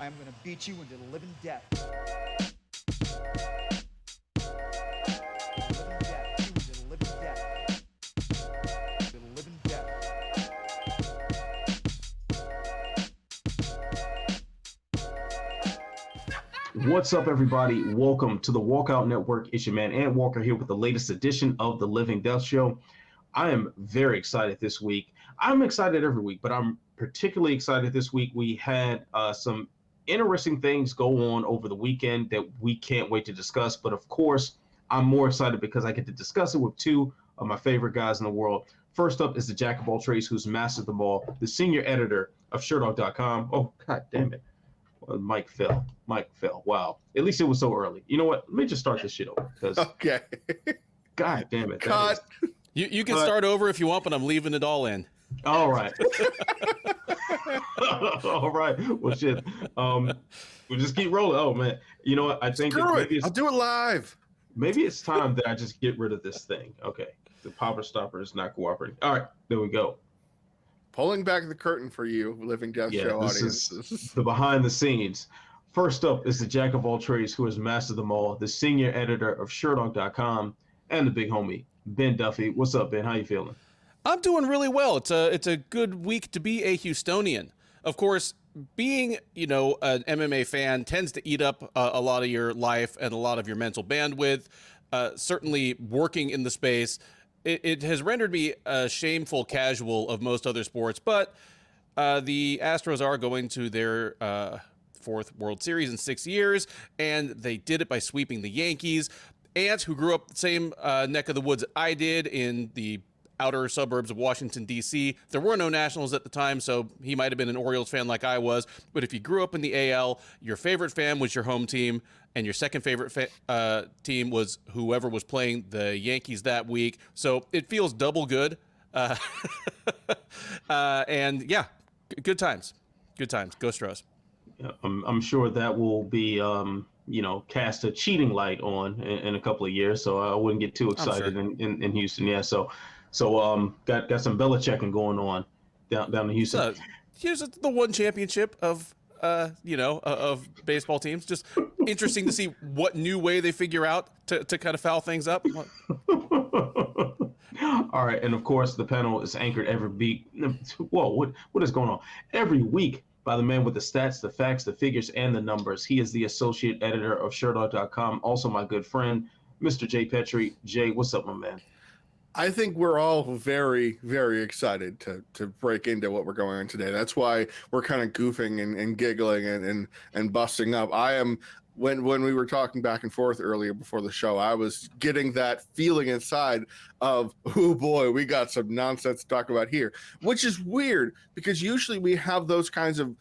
I am going to beat you into the living death. What's up, everybody? Welcome to the Walkout Network. It's your man, Ant Walker, here with the latest edition of the Living Death Show. I am very excited this week. I'm excited every week, but I'm particularly excited this week. We had some interesting things go on over the weekend that we can't wait to discuss. But of course, I'm more excited because I get to discuss it with two of my favorite guys in the world. First up is the jack of all trades who's mastered them all, the senior editor of SureDog.com. Oh, God damn it. Mike fell. Wow. At least it was so early. You know what? Let me just start this shit over. Okay. God damn it. Cut. You can start over if you want, but I'm leaving it all in. All right. All right. Well, shit. We'll just keep rolling. Oh, man. You know what? I think maybe I'll do it live. Maybe it's time that I just get rid of this thing. Okay. The popper stopper is not cooperating. All right. There we go. Pulling back the curtain for you, Living Death Show audience. This is the behind the scenes. First up is the jack of all trades who has mastered them all, the senior editor of SureDog.com, and the big homie, Ben Duffy. What's up, Ben? How you feeling? I'm doing really well. It's a good week to be a Houstonian. Of course, being, an MMA fan tends to eat up a lot of your life and a lot of your mental bandwidth. Certainly working in the space, it has rendered me a shameful casual of most other sports, but the Astros are going to their fourth World Series in 6 years, and they did it by sweeping the Yankees. Ant, who grew up the same neck of the woods I did in the outer suburbs of Washington, D.C. There were no Nationals at the time, so he might have been an Orioles fan like I was. But if you grew up in the AL, your favorite fan was your home team, and your second favorite team was whoever was playing the Yankees that week. So it feels double good. And yeah, good times. Good times. Go Stros. Yeah, I'm sure that will be, cast a cheating light on in a couple of years. So I wouldn't get too excited in Houston. Yeah. So got some Belichicking going on down in Houston. Here's the one championship of baseball teams. Just interesting to see what new way they figure out to kind of foul things up. All right, and of course the panel is anchored every week. Whoa, what is going on? Every week by the man with the stats, the facts, the figures, and the numbers. He is the associate editor of SureDog.com. Also my good friend, Mr. Jay Petri. Jay, what's up, my man? I think we're all very, very excited to break into what we're going on today. That's why we're kind of goofing and giggling and busting up. I am, when we were talking back and forth earlier before the show, I was getting that feeling inside of, oh boy, we got some nonsense to talk about here, which is weird because usually we have those kinds of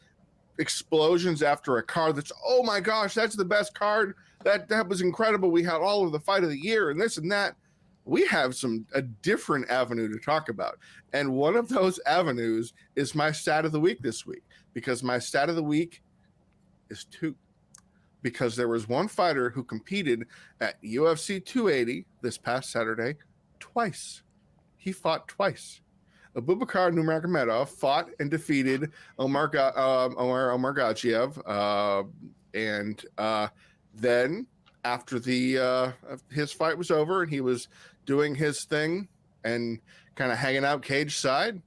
explosions after a card that's, oh my gosh, that's the best card. That was incredible. We had all of the fight of the year and this and that. We have a different avenue to talk about. And one of those avenues is my stat of the week this week, because my stat of the week is 2. Because there was one fighter who competed at UFC 280 this past Saturday twice. He fought twice. Abubakar Nurmagomedov fought and defeated Omar Makhachev. And then after his fight was over and he was doing his thing and kind of hanging out cage side,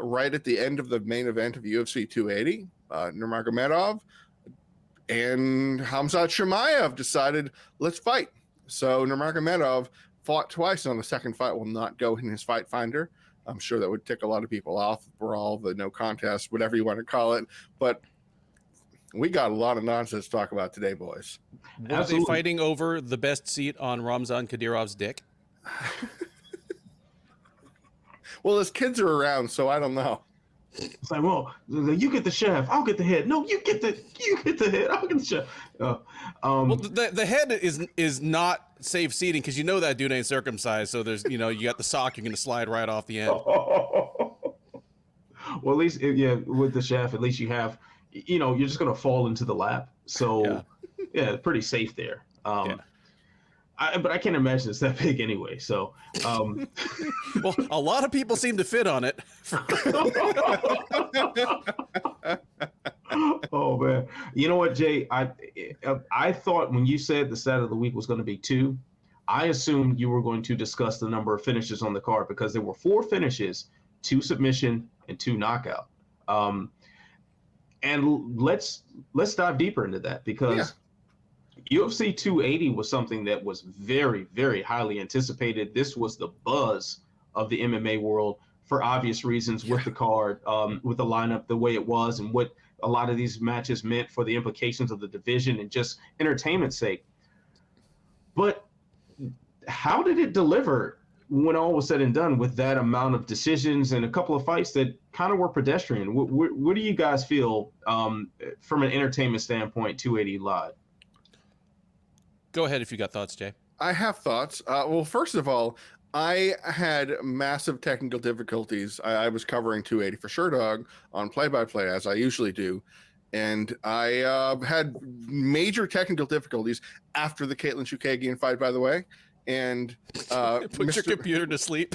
right at the end of the main event of UFC 280, Nurmagomedov and Khamzat Chimaev decided, let's fight. So Nurmagomedov fought twice. On the second fight will not go in his fight finder. I'm sure that would tick a lot of people off, for all the no contest, whatever you want to call it. But we got a lot of nonsense to talk about today, boys. Were they fighting over the best seat on Ramzan Kadyrov's dick? Well, his kids are around, so I don't know. It's like, well, you get the shaft, I'll get the head. No, you get the head, I'll get the shaft. Well, the head is not safe seating because that dude ain't circumcised. So there's, you got the sock, you're going to slide right off the end. Well, at least, with the shaft, at least you have, you're just going to fall into the lap. So, yeah, pretty safe there. But I can't imagine it's that big anyway. So, well, a lot of people seem to fit on it. Oh man, you know what, Jay? I thought when you said the stat of the week was going to be 2, I assumed you were going to discuss the number of finishes on the card because there were 4 finishes, 2 submission and 2 knockout. And let's dive deeper into that because UFC 280 was something that was very, very highly anticipated. This was the buzz of the MMA world for obvious reasons with the card, with the lineup the way it was, and what a lot of these matches meant for the implications of the division and just entertainment's sake. But how did it deliver when all was said and done with that amount of decisions and a couple of fights that kind of were pedestrian? What do you guys feel from an entertainment standpoint, 280 live? Go ahead if you got thoughts, Jay. I have thoughts. Well, first of all, I had massive technical difficulties. I was covering 280 for Sure Dog on play-by-play, as I usually do. And I had major technical difficulties after the Caitlin Chookagian fight, by the way. And put your computer to sleep.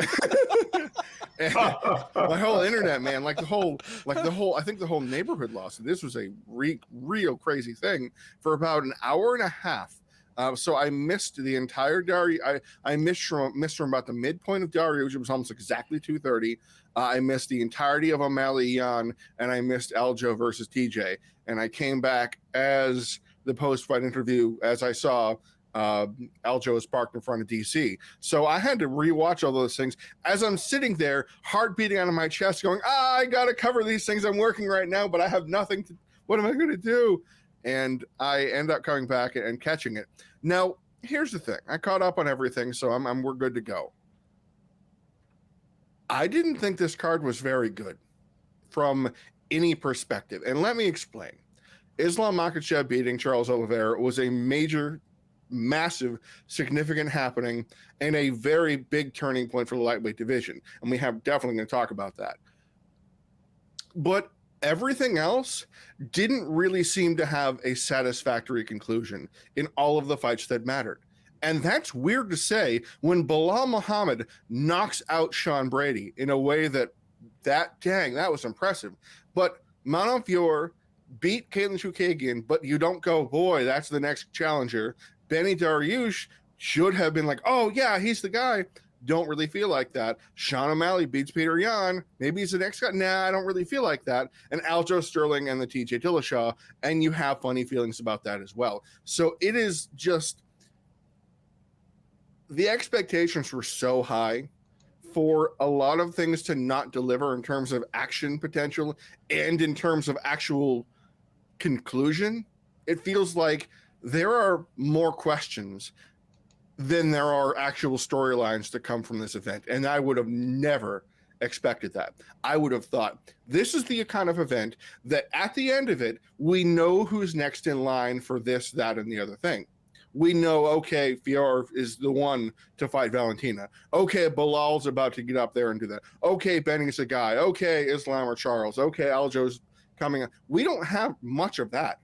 My whole internet, man, like the whole, I think the whole neighborhood lost it. This was a real crazy thing for about an hour and a half. So I missed the entire Dariush. I missed from about the midpoint of Dariush, which was almost exactly 2:30. I missed the entirety of O'Malley Yan, and I missed Aljo versus TJ. And I came back as the post-fight interview, as I saw Aljo was parked in front of DC. So I had to rewatch all those things as I'm sitting there, heart beating out of my chest, going, I got to cover these things. I'm working right now, but I have nothing to. What am I going to do? And I end up coming back and catching it. Now, here's the thing. I caught up on everything, so we're good to go. I didn't think this card was very good from any perspective. And let me explain. Islam Makhachev beating Charles Oliveira was a major, massive, significant happening and a very big turning point for the lightweight division. And we have definitely going to talk about that. But everything else didn't really seem to have a satisfactory conclusion in all of the fights that mattered. And that's weird to say when Belal Muhammad knocks out Sean Brady in a way that was impressive. But Montefiore beat Caitlin Chookagian, but you don't go, boy, that's the next challenger. Beneil Dariush should have been like, oh, yeah, he's the guy. Don't really feel like that. Sean O'Malley beats Petr Yan. Maybe he's the next guy. Nah, I don't really feel like that. And Aljamain Sterling and the TJ Dillashaw, and you have funny feelings about that as well. So it is just, the expectations were so high for a lot of things to not deliver in terms of action potential and in terms of actual conclusion. It feels like there are more questions than there are actual storylines to come from this event. And I would have never expected that. I would have thought this is the kind of event that at the end of it, we know who's next in line for this, that, and the other thing. We know, okay, Fior is the one to fight Valentina. Okay, Belal's about to get up there and do that. Okay, Benny's a guy. Okay, Islam or Charles. Okay, Aljo's coming. We don't have much of that.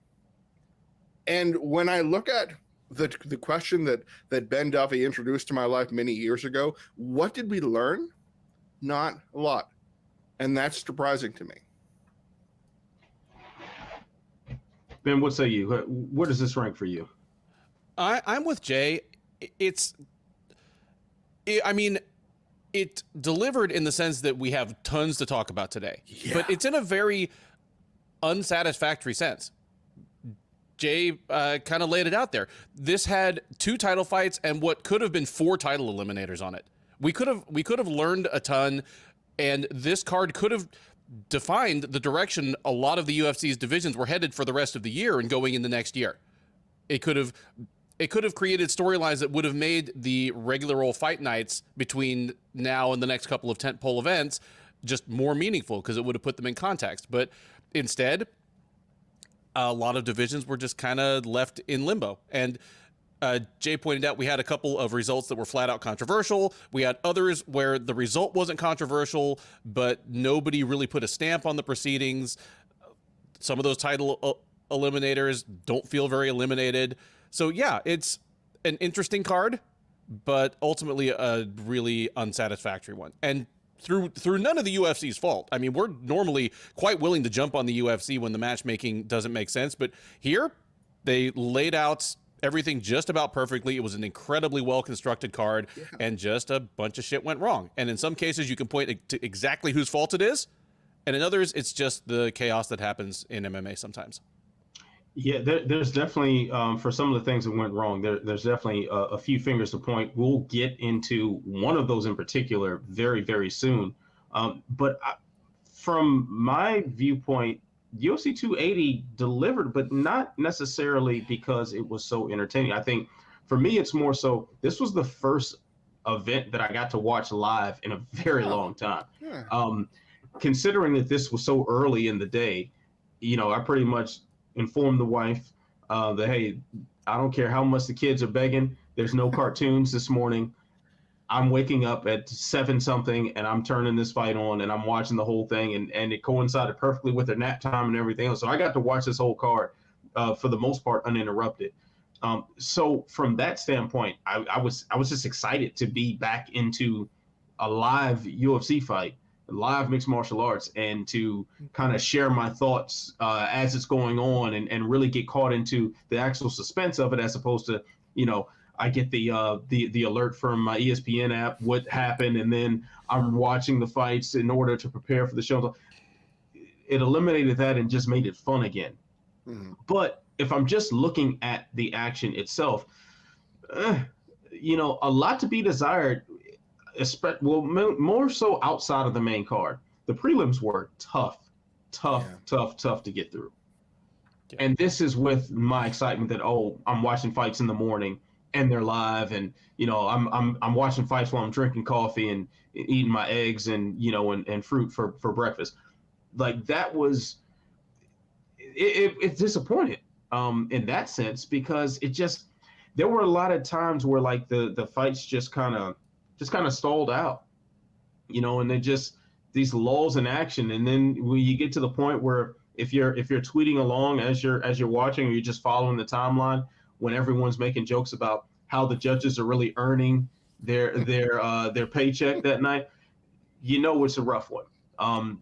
And when I look at the question that Ben Duffy introduced to my life many years ago, what did we learn? Not a lot. And that's surprising to me. Ben, what say you? Where does this rank for you? I'm with Jay. It delivered in the sense that we have tons to talk about today, but it's in a very unsatisfactory sense. Jay kind of laid it out there. This had 2 title fights and what could have been 4 title eliminators on it. We could have learned a ton, and this card could have defined the direction a lot of the UFC's divisions were headed for the rest of the year and going in the next year. It could have created storylines that would have made the regular old fight nights between now and the next couple of tentpole events just more meaningful because it would have put them in context. But instead, a lot of divisions were just kind of left in limbo. And Jay pointed out we had a couple of results that were flat out controversial. We had others where the result wasn't controversial, but nobody really put a stamp on the proceedings. Some of those title eliminators don't feel very eliminated. So yeah, it's an interesting card, but ultimately a really unsatisfactory one. And through none of the UFC's fault. I mean, we're normally quite willing to jump on the UFC when the matchmaking doesn't make sense, but here they laid out everything just about perfectly. It was an incredibly well-constructed card, and just a bunch of shit went wrong. And in some cases, you can point to exactly whose fault it is, and in others, it's just the chaos that happens in MMA sometimes. Yeah, there's definitely, for some of the things that went wrong, there's definitely a few fingers to point. We'll get into one of those in particular very, very soon. From my viewpoint, UFC 280 delivered, but not necessarily because it was so entertaining. I think for me, it's more so this was the first event that I got to watch live in a very long time. Considering that this was so early in the day, I pretty much informed the wife that, hey, I don't care how much the kids are begging. There's no cartoons this morning. I'm waking up at 7 something and I'm turning this fight on and I'm watching the whole thing, and it coincided perfectly with their nap time and everything else. So I got to watch this whole card for the most part uninterrupted. So from that standpoint, I was just excited to be back into a live UFC fight, live mixed martial arts, and to kind of share my thoughts as it's going on and really get caught into the actual suspense of it, as opposed to, I get the alert from my ESPN app, what happened, and then I'm watching the fights in order to prepare for the show. It eliminated that and just made it fun again. But if I'm just looking at the action itself, a lot to be desired, more so outside of the main card. The prelims were tough to get through. Yeah. And this is with my excitement that, I'm watching fights in the morning and they're live, and I'm watching fights while I'm drinking coffee and eating my eggs and and fruit for breakfast. Like, that was it's disappointed in that sense, because there were a lot of times where like the fights just kind of stalled out, and they just these lulls in action. And then when you get to the point where if you're tweeting along as you're watching, or you're just following the timeline, when everyone's making jokes about how the judges are really earning their paycheck that night, it's a rough one.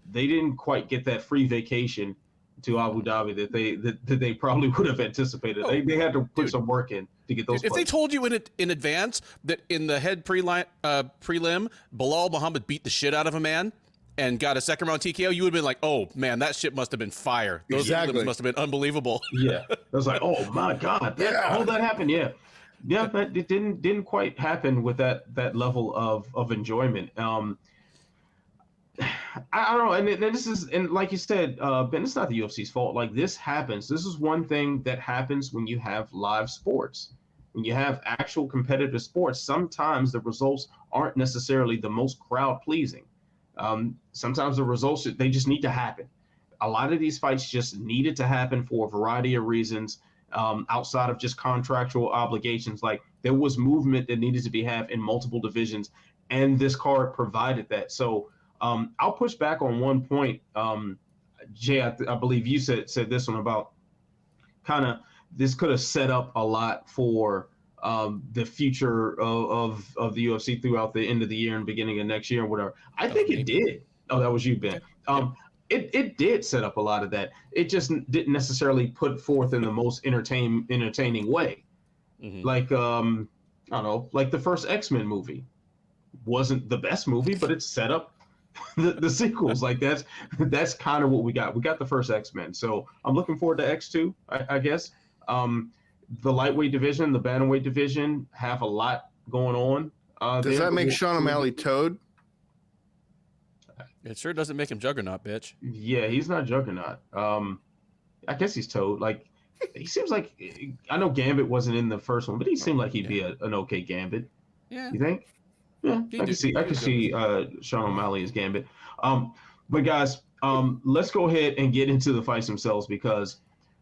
They didn't quite get that free vacation to Abu Dhabi that they probably would have anticipated. They had to put some work in to get those. If they told you in advance that in the head prelim, Belal Muhammad beat the shit out of a man and got a second round TKO, you would have been like, oh man, that shit must have been fire. Those prelims must have been unbelievable. Yeah, I was like, oh my god, that happened. Yeah, but it didn't quite happen with that level of enjoyment. I don't know, and this is, and like you said, Ben, it's not the UFC's fault. Like, this happens. This is one thing that happens when you have live sports. When you have actual competitive sports, sometimes the results aren't necessarily the most crowd pleasing. Sometimes the results, they just need to happen. A lot of these fights just needed to happen for a variety of reasons, outside of just contractual obligations. Like, there was movement that needed to be had in multiple divisions, and this card provided that. So I'll push back on one point. Jay, I believe you said this one about kind of this could have set up a lot for the future of the UFC throughout the end of the year and beginning of next year or whatever. I think it did. Oh, that was you, Ben. It did set up a lot of that. It just didn't necessarily put forth in the most entertaining way. Like, I don't know, like the first X-Men movie wasn't the best movie, but it set up the sequels. Like, that's kind of what we got. We got the first X-Men. So I'm looking forward to X2, I guess. The lightweight division, the bantamweight division have a lot going on. Does that make Sean O'Malley Toad? It sure doesn't make him Juggernaut, bitch. Yeah, he's not Juggernaut. I guess he's Toad. Like, he seems like, I know Gambit wasn't in the first one, but he seemed like he'd be an okay Gambit. Yeah. You think? Yeah, I can see Sean O'Malley as Gambit. But guys, let's go ahead and get into the fights themselves, because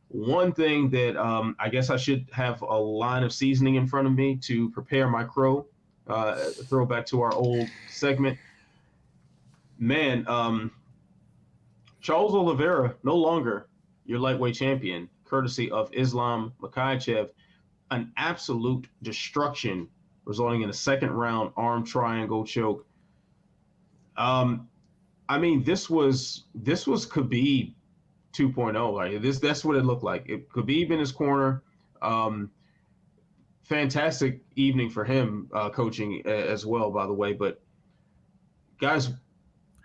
one thing that I guess I should have a line of seasoning in front of me to prepare my crow, throw back to our old segment. Man, Charles Oliveira, no longer your lightweight champion, courtesy of Islam Makhachev. An absolute destruction, resulting in a second round arm triangle choke. I mean, this was Khabib 2.0. Like that's what it looked like. Khabib in his corner. Fantastic evening for him, coaching as well, by the way. But guys,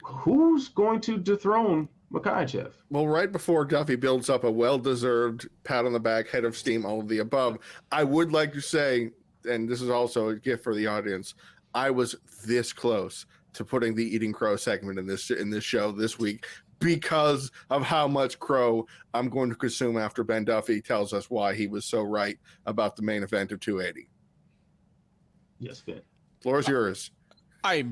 who's going to dethrone Makhachev? Well, right before Duffy builds up a well-deserved pat on the back, head of steam, all of the above, I would like to say, and this is also a gift for the audience, I was this close to putting the Eating Crow segment in this show this week because of how much crow I'm going to consume after Ben Duffy tells us why he was so right about the main event of 280. Yes, Ben. Floor is yours. I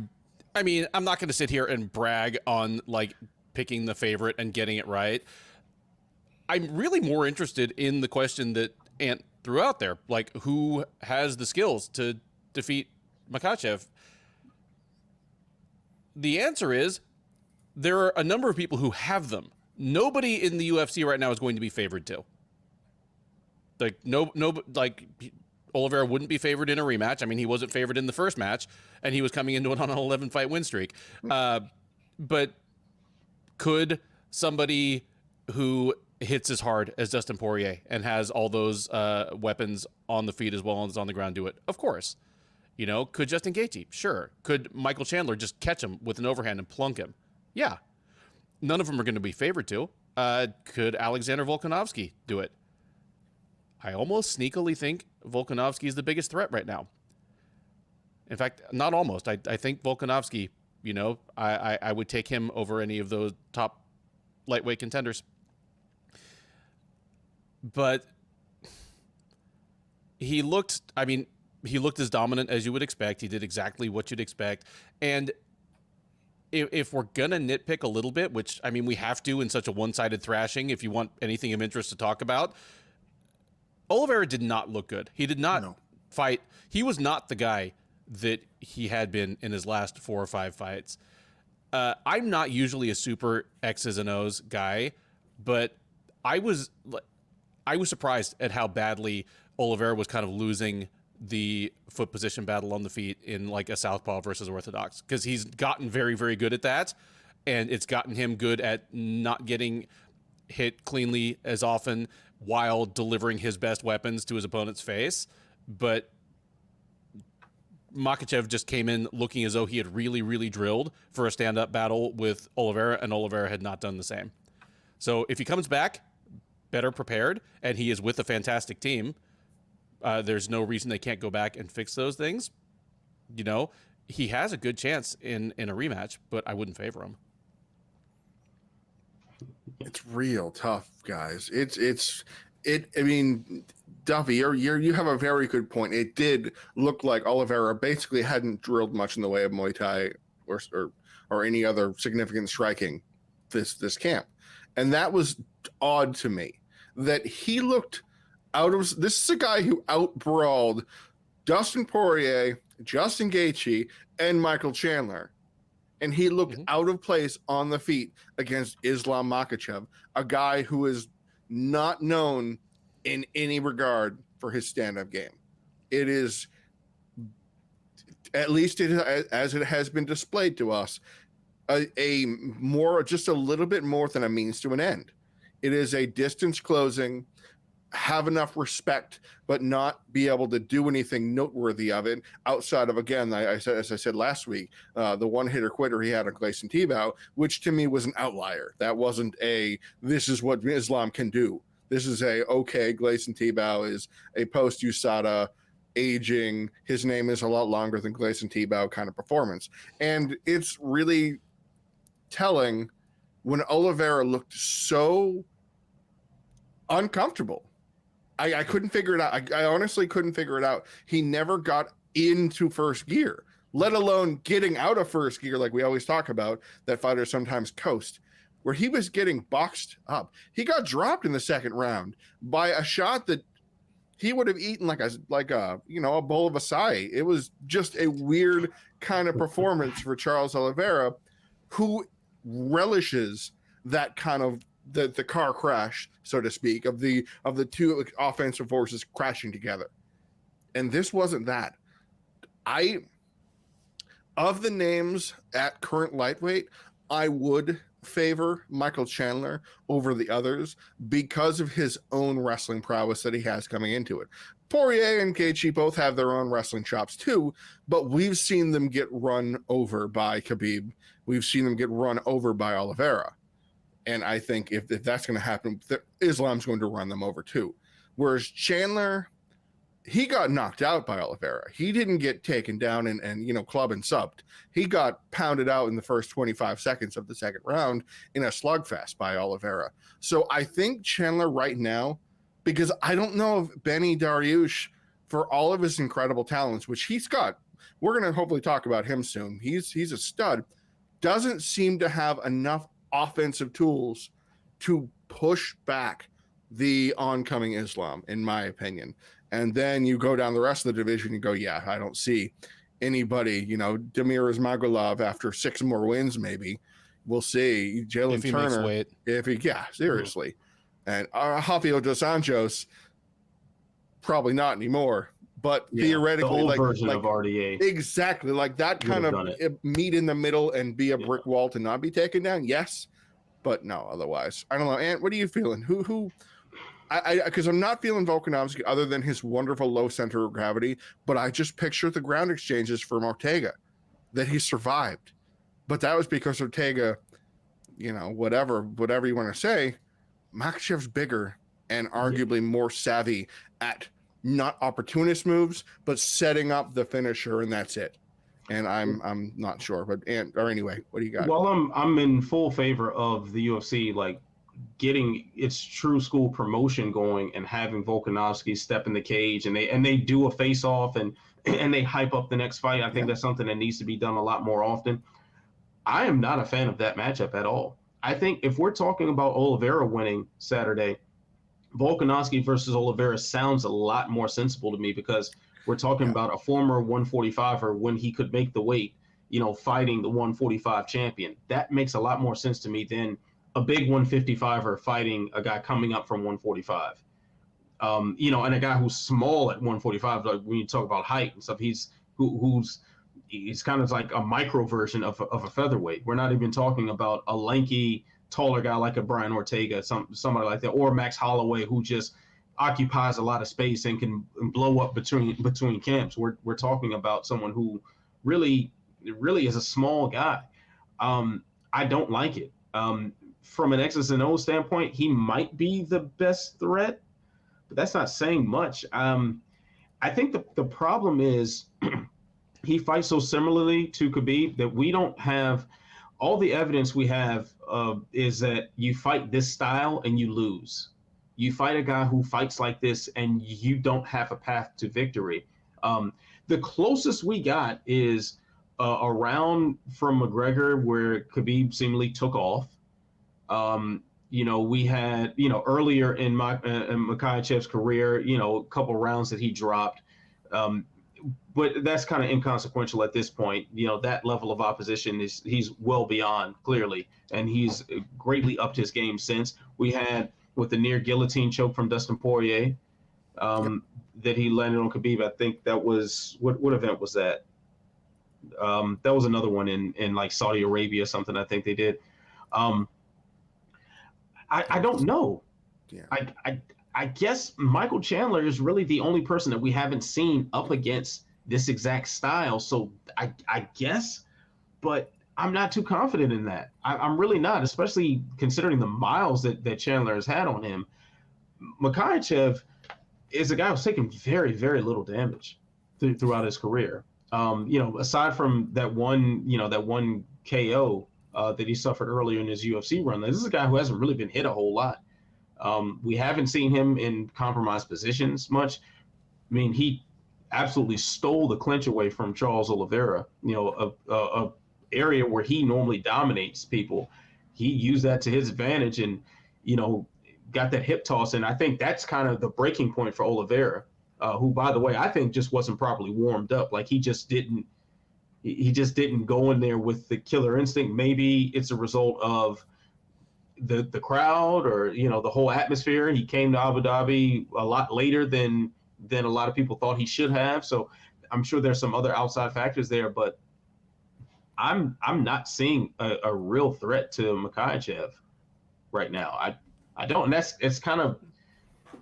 mean, I'm not going to sit here and brag on like picking the favorite and getting it right. I'm really more interested in the question that Ant threw out there, like who has the skills to defeat Makhachev? The answer is there are a number of people who have them. Nobody in the UFC right now is going to be favored to. Like like Oliveira wouldn't be favored in a rematch. I mean, he wasn't favored in the first match, and he was coming into it on an 11-fight win streak. But could somebody who hits as hard as Dustin Poirier and has all those weapons on the feet as well as on the ground do it? Of course. You know, could Justin Gaethje? Sure. Could Michael Chandler just catch him with an overhand and plunk him? Yeah. None of them are going to be favored to. Could Alexander Volkanovski do it? I almost sneakily think Volkanovski is the biggest threat right now. In fact, not almost. I think Volkanovski, you know, I would take him over any of those top lightweight contenders. But he looked as dominant as you would expect. He did exactly what you'd expect. And if we're going to nitpick a little bit, which, I mean, we have to in such a one-sided thrashing, if you want anything of interest to talk about, Oliveira did not look good. He did not fight. He was not the guy that he had been in his last 4 or 5 fights. I'm not usually a super X's and O's guy, but I was surprised at how badly Oliveira was kind of losing the foot position battle on the feet in like a southpaw versus orthodox, because he's gotten very, very good at that, and it's gotten him good at not getting hit cleanly as often while delivering his best weapons to his opponent's face. But Makhachev just came in looking as though he had really, really drilled for a stand-up battle with Oliveira, and Oliveira had not done the same. So if he comes back better prepared and he is with a fantastic team, there's no reason they can't go back and fix those things. You know, he has a good chance in a rematch, but I wouldn't favor him. It's real tough, guys. I mean, Duffy, you have a very good point. It did look like Oliveira basically hadn't drilled much in the way of Muay Thai or any other significant striking this camp. And that was odd to me, that he looked out of, this is a guy who outbrawled Dustin Poirier, Justin Gaethje, and Michael Chandler. And he looked out of place on the feet against Islam Makhachev, a guy who is not known in any regard for his stand-up game. It is, at least as it has been displayed to us, just a little bit more than a means to an end. It is a distance closing, have enough respect, but not be able to do anything noteworthy of it outside of, again, as I said last week, the one-hitter quitter he had on Gleison Tibau, which to me was an outlier. That wasn't this is what Islam can do. This is okay, Gleison Tibau is a post-USADA, aging, his name is a lot longer than Gleison Tibau kind of performance. And it's really telling when Oliveira looked so uncomfortable. I couldn't figure it out. I honestly couldn't figure it out. He never got into first gear, let alone getting out of first gear like we always talk about, that fighters sometimes coast, where he was getting boxed up. He got dropped in the second round by a shot that he would have eaten like a bowl of acai. It was just a weird kind of performance for Charles Oliveira, who relishes that kind of the car crash, so to speak, of the two offensive forces crashing together. And this wasn't that. Of the names at current lightweight, I would favor Michael Chandler over the others because of his own wrestling prowess that he has coming into it. Poirier and Gaethje both have their own wrestling chops too, but we've seen them get run over by Khabib. We've seen them get run over by Oliveira. And I think if that's going to happen, Islam's going to run them over too. Whereas Chandler, he got knocked out by Oliveira. He didn't get taken down and club and subbed. He got pounded out in the first 25 seconds of the second round in a slugfest by Oliveira. So I think Chandler right now, because I don't know if Beneil Dariush, for all of his incredible talents, which he's got, we're going to hopefully talk about him soon. He's a stud, doesn't seem to have enough offensive tools to push back the oncoming Islam, in my opinion. And then you go down the rest of the division, you go, yeah, I don't see anybody, Damir Ismagulov after 6 more wins, maybe. We'll see. Jalen Turner. Makes weight. Seriously. And Rafael dos Anjos, probably not anymore. But theoretically, the old version of RDA. Exactly. Like that kind of meet in the middle and be a brick wall to not be taken down. Yes. But no, otherwise. I don't know. Ant, what are you feeling? Because I'm not feeling Volkanovski other than his wonderful low center of gravity, but I just picture the ground exchanges from Ortega that he survived. But that was because Ortega, whatever you want to say, Makhachev's bigger and arguably more savvy at not opportunist moves, but setting up the finisher, and that's it. And I'm not sure, but anyway, what do you got? Well, I'm in full favor of the UFC getting its true school promotion going and having Volkanovski step in the cage and they do a face off and they hype up the next fight. I think that's something that needs to be done a lot more often. I am not a fan of that matchup at all. I think if we're talking about Oliveira winning Saturday, Volkanovski versus Oliveira sounds a lot more sensible to me because we're talking about a former 145er when he could make the weight, fighting the 145 champion. That makes a lot more sense to me than a big 155er fighting a guy coming up from 145. And a guy who's small at 145, like when you talk about height and stuff, he's kind of like a micro version of a featherweight. We're not even talking about a lanky, taller guy like a Brian Ortega, somebody like that, or Max Holloway, who just occupies a lot of space and can blow up between camps. We're talking about someone who really is a small guy. I don't like it. From an X's and O's standpoint, he might be the best threat, but that's not saying much. I think the problem is he fights so similarly to Khabib that we don't have all the evidence we have is that you fight this style and you lose. You fight a guy who fights like this and you don't have a path to victory. The closest we got is a round from McGregor where Khabib seemingly took off. We had, earlier in Makhachev's career, a couple rounds that he dropped. But that's kind of inconsequential at this point. That level of opposition he's well beyond, clearly, and he's greatly upped his game since. We had with the near guillotine choke from Dustin Poirier that he landed on Khabib. I think that was what event was that? That was another one in like Saudi Arabia or something. I think they did. I don't know. Yeah. I guess Michael Chandler is really the only person that we haven't seen up against this exact style. So I guess, but I'm not too confident in that. I'm really not, especially considering the miles that Chandler has had on him. Makhachev is a guy who's taken very, very little damage throughout his career. Aside from that one KO that he suffered earlier in his UFC run, this is a guy who hasn't really been hit a whole lot. We haven't seen him in compromised positions much. I mean, he absolutely stole the clinch away from Charles Oliveira, a area where he normally dominates people. He used that to his advantage and, got that hip toss. And I think that's kind of the breaking point for Oliveira, who, by the way, I think just wasn't properly warmed up. Like he just didn't go in there with the killer instinct. Maybe it's a result of the crowd or, the whole atmosphere. He came to Abu Dhabi a lot later than a lot of people thought he should have. So I'm sure there's some other outside factors there, but I'm not seeing a real threat to Makhachev right now. I don't. And it's kind of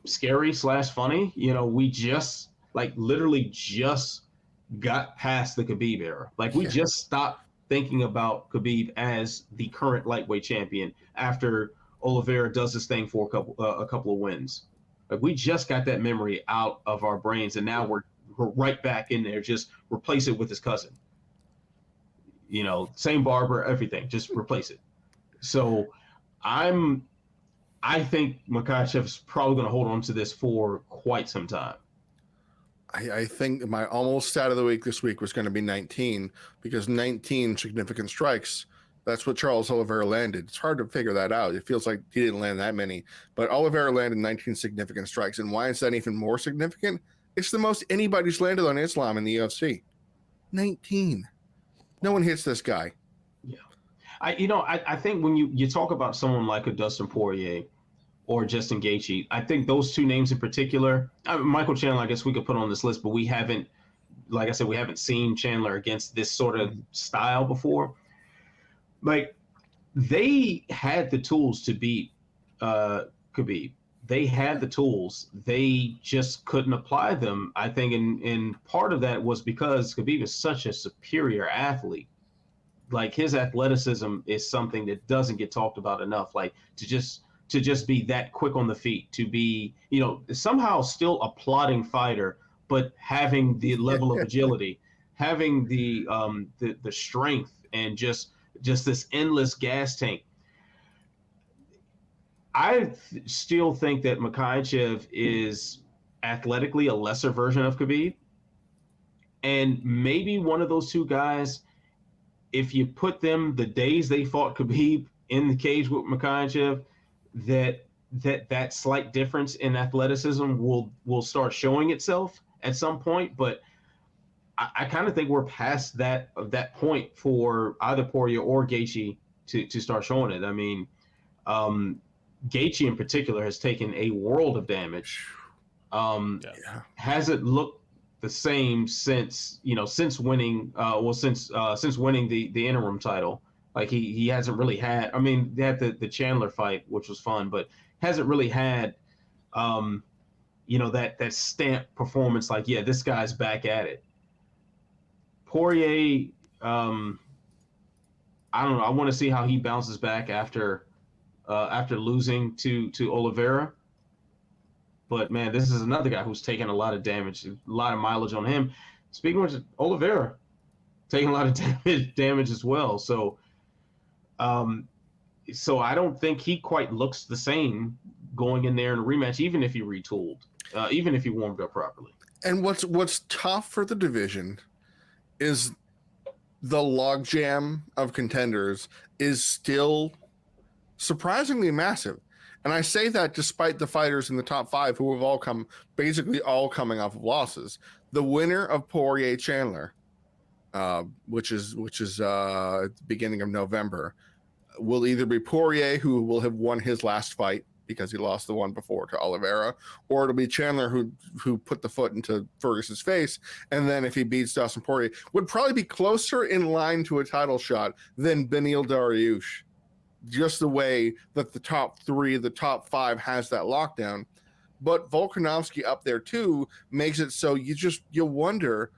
scary / funny. You know, we just literally just got past the Khabib era. Like we just stopped thinking about Khabib as the current lightweight champion after Oliveira does his thing for a couple of wins. Like we just got that memory out of our brains, and now we're right back in there. Just replace it with his cousin. You know, same barber, everything. Just replace it. So I think Makhachev is probably going to hold on to this for quite some time. I think my almost stat of the week this week was going to be 19, because 19 significant strikes. That's what Charles Oliveira landed. It's hard to figure that out. It feels like he didn't land that many. But Oliveira landed 19 significant strikes. And why is that even more significant? It's the most anybody's landed on Islam in the UFC. 19. No one hits this guy. Yeah. I think when you talk about someone like a Dustin Poirier or Justin Gaethje, I think those two names in particular, Michael Chandler, I guess we could put on this list, but we haven't, like I said, we haven't seen Chandler against this sort of style before. Like, they had the tools to beat Khabib. They had the tools. They just couldn't apply them. I think in part of that was because Khabib is such a superior athlete. Like, his athleticism is something that doesn't get talked about enough. Like, to just be that quick on the feet, to be, you know, somehow still a plodding fighter, but having the level of agility, having the strength, and just this endless gas tank. I still think that Makhachev is athletically a lesser version of Khabib. And maybe one of those two guys, if you put them the days they fought Khabib in the cage with Makhachev, that slight difference in athleticism will start showing itself at some point. But I kind of think we're past that point for either Poirier or Gaethje to start showing it. I mean, Gaethje in particular has taken a world of damage. Hasn't looked the same since winning the interim title. Like he hasn't really had. I mean, they had the Chandler fight, which was fun, but hasn't really had that stamp performance. Like, yeah, this guy's back at it. Poirier, I don't know. I want to see how he bounces back after losing to Oliveira. But man, this is another guy who's taking a lot of damage, a lot of mileage on him. Speaking of Oliveira, taking a lot of damage as well. So I don't think he quite looks the same going in there in a rematch, even if he retooled, even if he warmed up properly. And what's tough for the division is the logjam of contenders is still surprisingly massive. And I say that despite the fighters in the top 5 who have basically all coming off of losses. The winner of Poirier Chandler, which is at the beginning of November, will either be Poirier, who will have won his last fight because he lost the one before to Oliveira, or it'll be Chandler who put the foot into Ferguson's face, and then if he beats Dustin Poirier, would probably be closer in line to a title shot than Beneil Dariush. Just the way that the top 3, the top 5 has that lockdown. But Volkanovski up there too makes it so you wonder,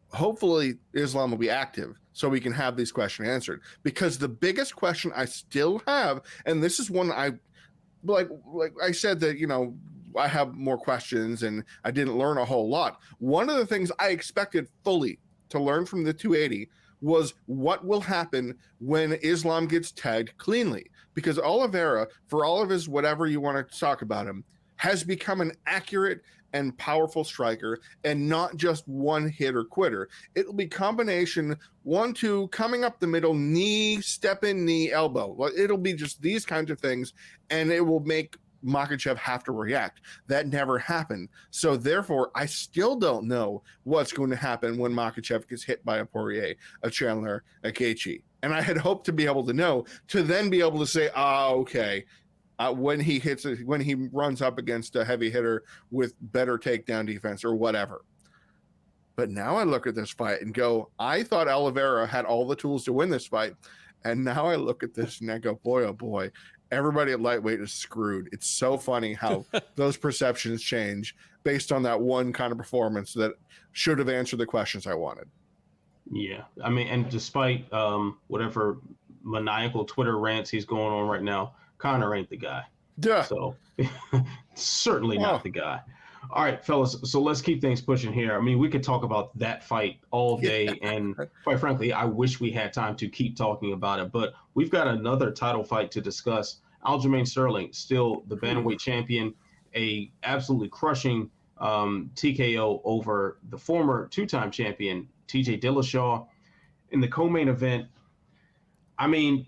hopefully Islam will be active so we can have these questions answered. Because the biggest question I still have, and this is one like I said that, I have more questions and I didn't learn a whole lot. One of the things I expected fully to learn from the 280 was what will happen when Islam gets tagged cleanly. Because Oliveira, for all of his whatever you want to talk about him, has become an accurate and powerful striker, and not just one hitter quitter. It'll be combination 1-2 coming up the middle, knee, step in, knee, elbow. It'll be just these kinds of things, and it will make Makhachev have to react. That never happened. So therefore, I still don't know what's going to happen when Makhachev gets hit by a Poirier, a Chandler, a Gaethje. And I had hoped to be able to know, to then be able to say, okay, when he runs up against a heavy hitter with better takedown defense or whatever. But now I look at this fight and go, I thought Oliveira had all the tools to win this fight. And now I look at this and I go, boy, oh boy, everybody at lightweight is screwed. It's so funny how those perceptions change based on that one kind of performance that should have answered the questions I wanted. Yeah. I mean, and despite whatever maniacal Twitter rants he's going on right now, Conor ain't the guy. Yeah. So certainly not the guy. All right, fellas, so let's keep things pushing here. I mean, we could talk about that fight all day, and quite frankly, I wish we had time to keep talking about it, but we've got another title fight to discuss. Aljamain Sterling, still the bantamweight champion, a absolutely crushing TKO over the former two-time champion, TJ Dillashaw. In the co-main event, I mean,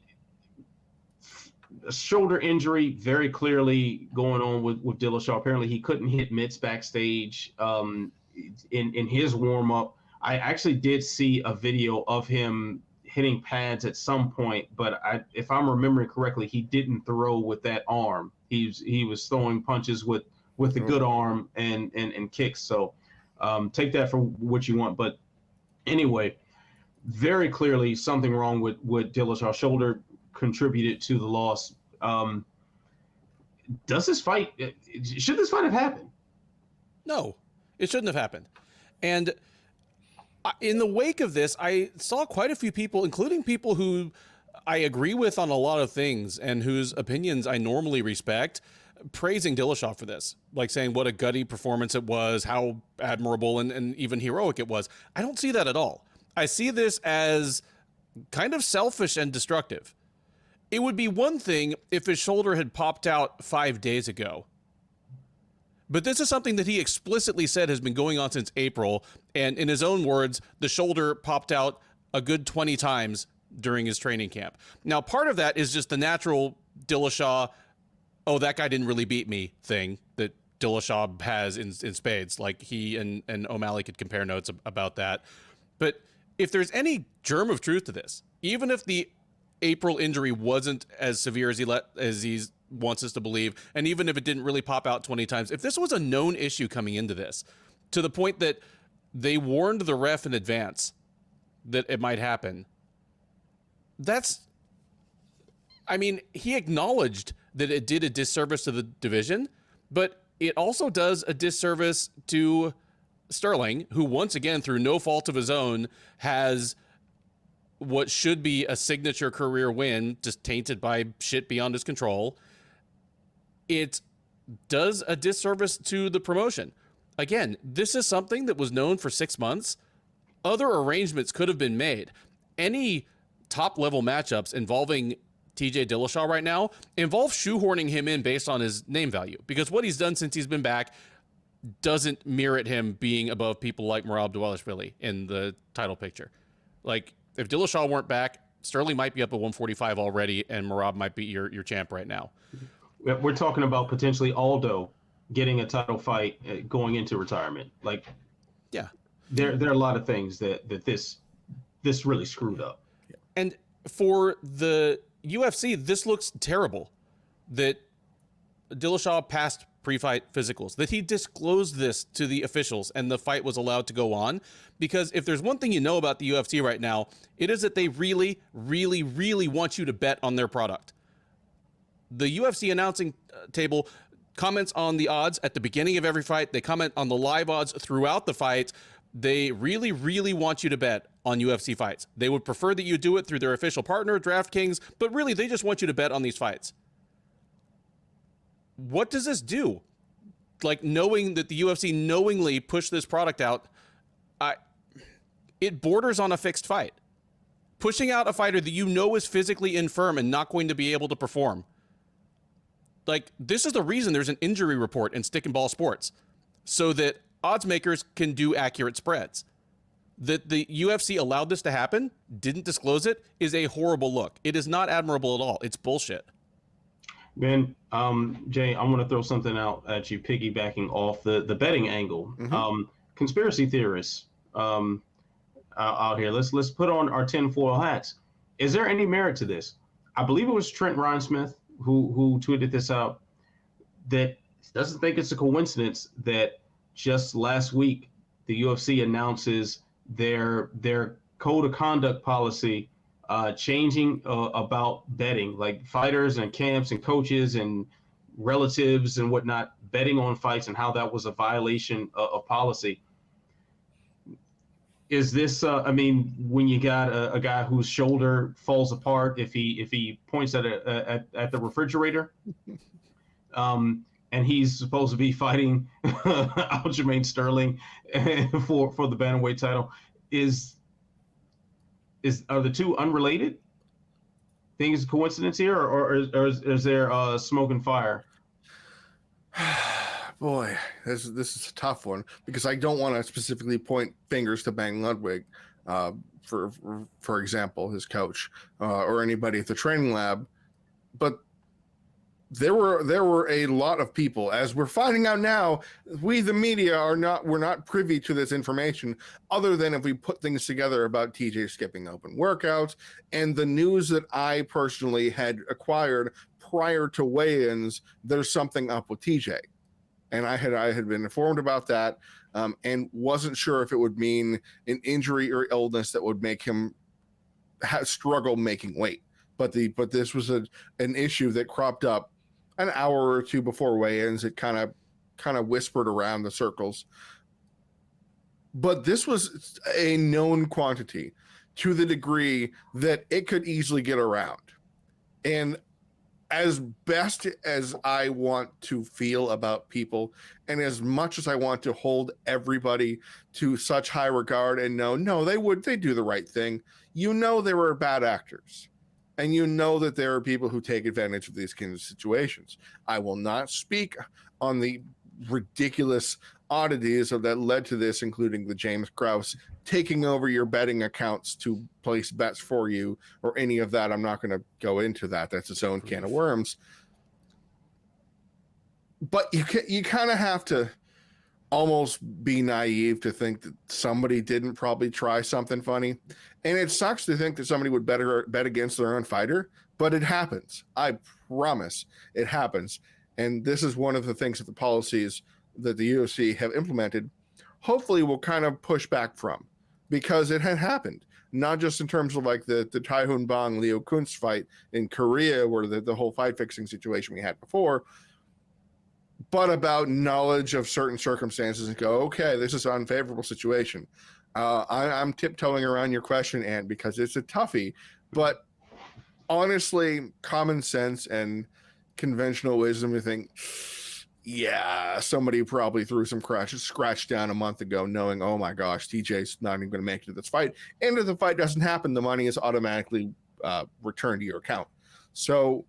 a shoulder injury very clearly going on with Dillashaw. Apparently he couldn't hit mitts backstage in his warm-up. I actually did see a video of him hitting pads at some point, but if I'm remembering correctly, he didn't throw with that arm. He was throwing punches with the good arm and kicks. So take that for what you want. But anyway, very clearly something wrong with Dillashaw's shoulder contributed to the loss. Should this fight have happened? No, it shouldn't have happened. And in the wake of this, I saw quite a few people, including people who I agree with on a lot of things and whose opinions I normally respect, praising Dillashaw for this, like saying what a gutty performance it was, how admirable and even heroic it was. I don't see that at all. I see this as kind of selfish and destructive. It would be one thing if his shoulder had popped out 5 days ago. But this is something that he explicitly said has been going on since April. And in his own words, the shoulder popped out a good 20 times during his training camp. Now, part of that is just the natural Dillashaw, oh, that guy didn't really beat me thing that Dillashaw has in spades. Like he and O'Malley could compare notes about that. But if there's any germ of truth to this, even if the April injury wasn't as severe as he wants us to believe, and even if it didn't really pop out 20 times, if this was a known issue coming into this, to the point that they warned the ref in advance that it might happen, I mean, he acknowledged that it did a disservice to the division, but it also does a disservice to Sterling, who once again, through no fault of his own, has what should be a signature career win, just tainted by shit beyond his control. It does a disservice to the promotion. Again, this is something that was known for 6 months. Other arrangements could have been made. Any top-level matchups involving TJ Dillashaw right now involve shoehorning him in based on his name value, because what he's done since he's been back doesn't merit him being above people like Merab Dvalishvili in the title picture. Like, if Dillashaw weren't back, Sterling might be up at 145 already, and Merab might be your champ right now. We're talking about potentially Aldo getting a title fight going into retirement. Like, yeah, there are a lot of things that this really screwed up. And for the UFC, this looks terrible. That Dillashaw passed pre-fight physicals, that he disclosed this to the officials and the fight was allowed to go on. Because if there's one thing you know about the UFC right now, it is that they really, really, really want you to bet on their product. The UFC announcing table comments on the odds at the beginning of every fight. They comment on the live odds throughout the fight. They really, really want you to bet on UFC fights. They would prefer that you do it through their official partner, DraftKings, but really they just want you to bet on these fights. What does this do? Like, knowing that the UFC knowingly pushed this product out, it borders on a fixed fight. Pushing out a fighter that you know is physically infirm and not going to be able to perform. Like, this is the reason there's an injury report in stick and ball sports, so that odds makers can do accurate spreads. That the UFC allowed this to happen, didn't disclose it, is a horrible look. It is not admirable at all. It's bullshit. Ben, Jay, I want to throw something out at you, piggybacking off the betting angle. Mm-hmm. Conspiracy theorists out here. Let's put on our tinfoil hats. Is there any merit to this? I believe it was Trent Ryan-Smith who tweeted this out, that doesn't think it's a coincidence that just last week the UFC announces their code of conduct policy changing about betting, like fighters and camps and coaches and relatives and whatnot betting on fights, and how that was a violation of policy. Is this I mean, when you got a guy whose shoulder falls apart if he points at the refrigerator, and he's supposed to be fighting Aljamain Sterling for the bantamweight title, are the two unrelated? Think it's a coincidence here, or is there smoke and fire? Boy, this is a tough one, because I don't want to specifically point fingers to Bang Ludwig, for example, his coach, or anybody at the training lab, but there were a lot of people, as we're finding out now. We, the media, we're not privy to this information, other than if we put things together about TJ skipping open workouts and the news that I personally had acquired prior to weigh-ins. There's something up with TJ. And I had been informed about that, and wasn't sure if it would mean an injury or illness that would make him struggle making weight. But this was an issue that cropped up an hour or two before weigh-ins. It kind of whispered around the circles. But this was a known quantity to the degree that it could easily get around. And as best as I want to feel about people, and as much as I want to hold everybody to such high regard and they do the right thing, there were bad actors, and that there are people who take advantage of these kinds of situations. I will not speak on the ridiculous oddities that led to this, including the James Krause taking over your betting accounts to place bets for you, or any of that. I'm not going to go into that. That's its own can of worms. But you kind of have to almost be naive to think that somebody didn't probably try something funny. And it sucks to think that somebody would bet against their own fighter, but it happens. I promise it happens. And this is one of the things that the policies that the UFC have implemented hopefully will kind of push back from, because it had happened, not just in terms of like the Taehoon Bong Leo Kuntz fight in Korea, where the whole fight fixing situation we had before, but about knowledge of certain circumstances and go, okay, this is an unfavorable situation. I'm tiptoeing around your question, Ant, because it's a toughie, but honestly, common sense and conventional wisdom, you think, yeah, somebody probably threw some scratch down a month ago, knowing, oh my gosh, TJ's not even going to make it to this fight. And if the fight doesn't happen, the money is automatically returned to your account. So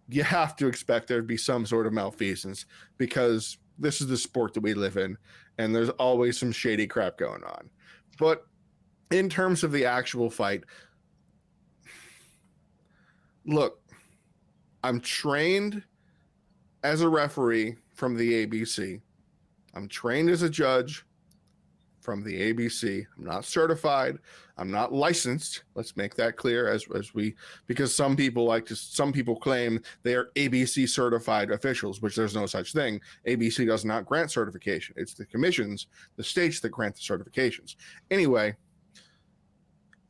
you have to expect there to be some sort of malfeasance, because this is the sport that we live in, and there's always some shady crap going on. But in terms of the actual fight, look, I'm trained as a referee from the ABC. I'm trained as a judge from the ABC. I'm not certified. I'm not licensed. Let's make that clear, because some people claim they are ABC certified officials, which there's no such thing. ABC does not grant certification. It's the commissions, the states, that grant the certifications. Anyway,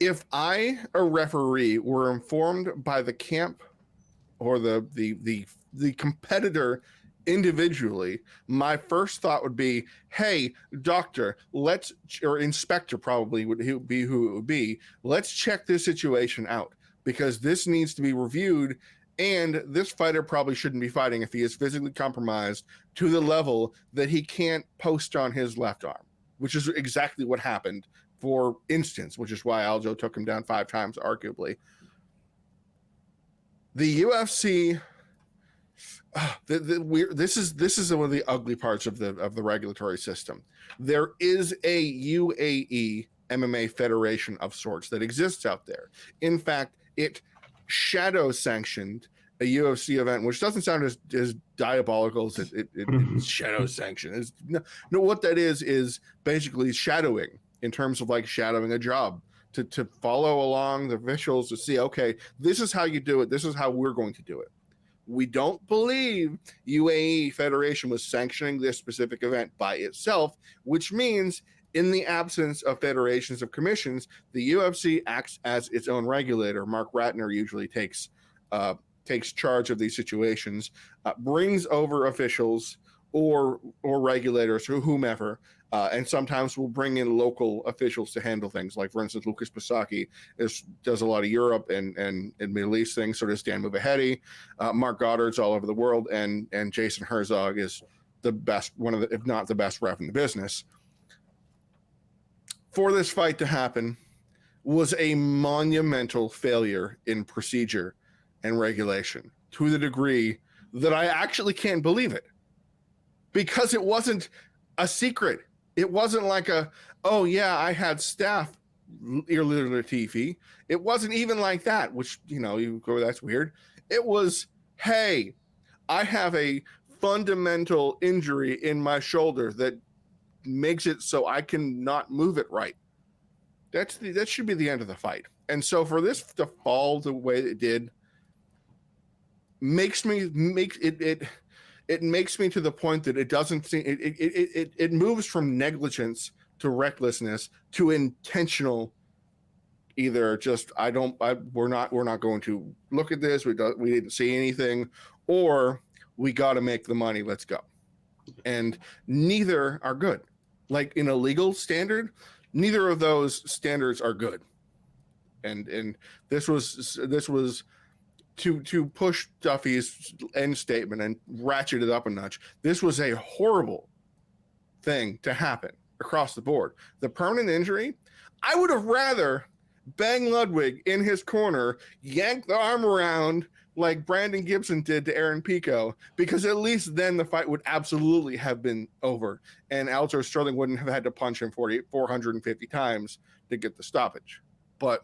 if I, a referee, were informed by the camp or the competitor individually, my first thought would be, hey, doctor, or inspector probably would be who it would be, let's check this situation out, because this needs to be reviewed, and this fighter probably shouldn't be fighting if he is physically compromised to the level that he can't post on his left arm, which is exactly what happened, for instance, which is why Aljo took him down 5 times, arguably. The UFC, this is one of the ugly parts of the regulatory system. There is a UAE MMA federation of sorts that exists out there. In fact, it shadow sanctioned a UFC event, which doesn't sound as diabolical as it's shadow sanctioned. No, what that is basically shadowing, in terms of like shadowing a job, to follow along the officials to see, okay, this is how you do it. This is how we're going to do it. We don't believe UAE Federation was sanctioning this specific event by itself, which means In the absence of federations of commissions, the UFC acts as its own regulator. Mark Ratner usually takes charge of these situations, brings over officials or regulators or whomever, and sometimes we'll bring in local officials to handle things. Like, for instance, Lucas Pisaki does a lot of Europe and Middle East things. So does Dan Muvahedi. Mark Goddard's all over the world, and Jason Herzog is the best, one of the, if not the best ref in the business. For this fight to happen was a monumental failure in procedure and regulation, to the degree that I actually can't believe it, because it wasn't a secret. It wasn't like oh yeah, I had staff illiterati. It wasn't even like that, which, you go, that's weird. It was, hey, I have a fundamental injury in my shoulder that makes it so I can not move it right. That should be the end of the fight. And so for this to fall the way it did makes me to the point that it doesn't seem, it moves from negligence to recklessness to intentional, either just we're not going to look at this, we didn't see anything, or we got to make the money, let's go. And neither are good. Like, in a legal standard, neither of those standards are good. And this was to push Duffy's end statement and ratchet it up a notch. This was a horrible thing to happen across the board. The permanent injury, I would have rather Bang Ludwig in his corner, yank the arm around like Brandon Gibson did to Aaron Pico, because at least then the fight would absolutely have been over, and Aljamain Sterling wouldn't have had to punch him 450 times to get the stoppage. But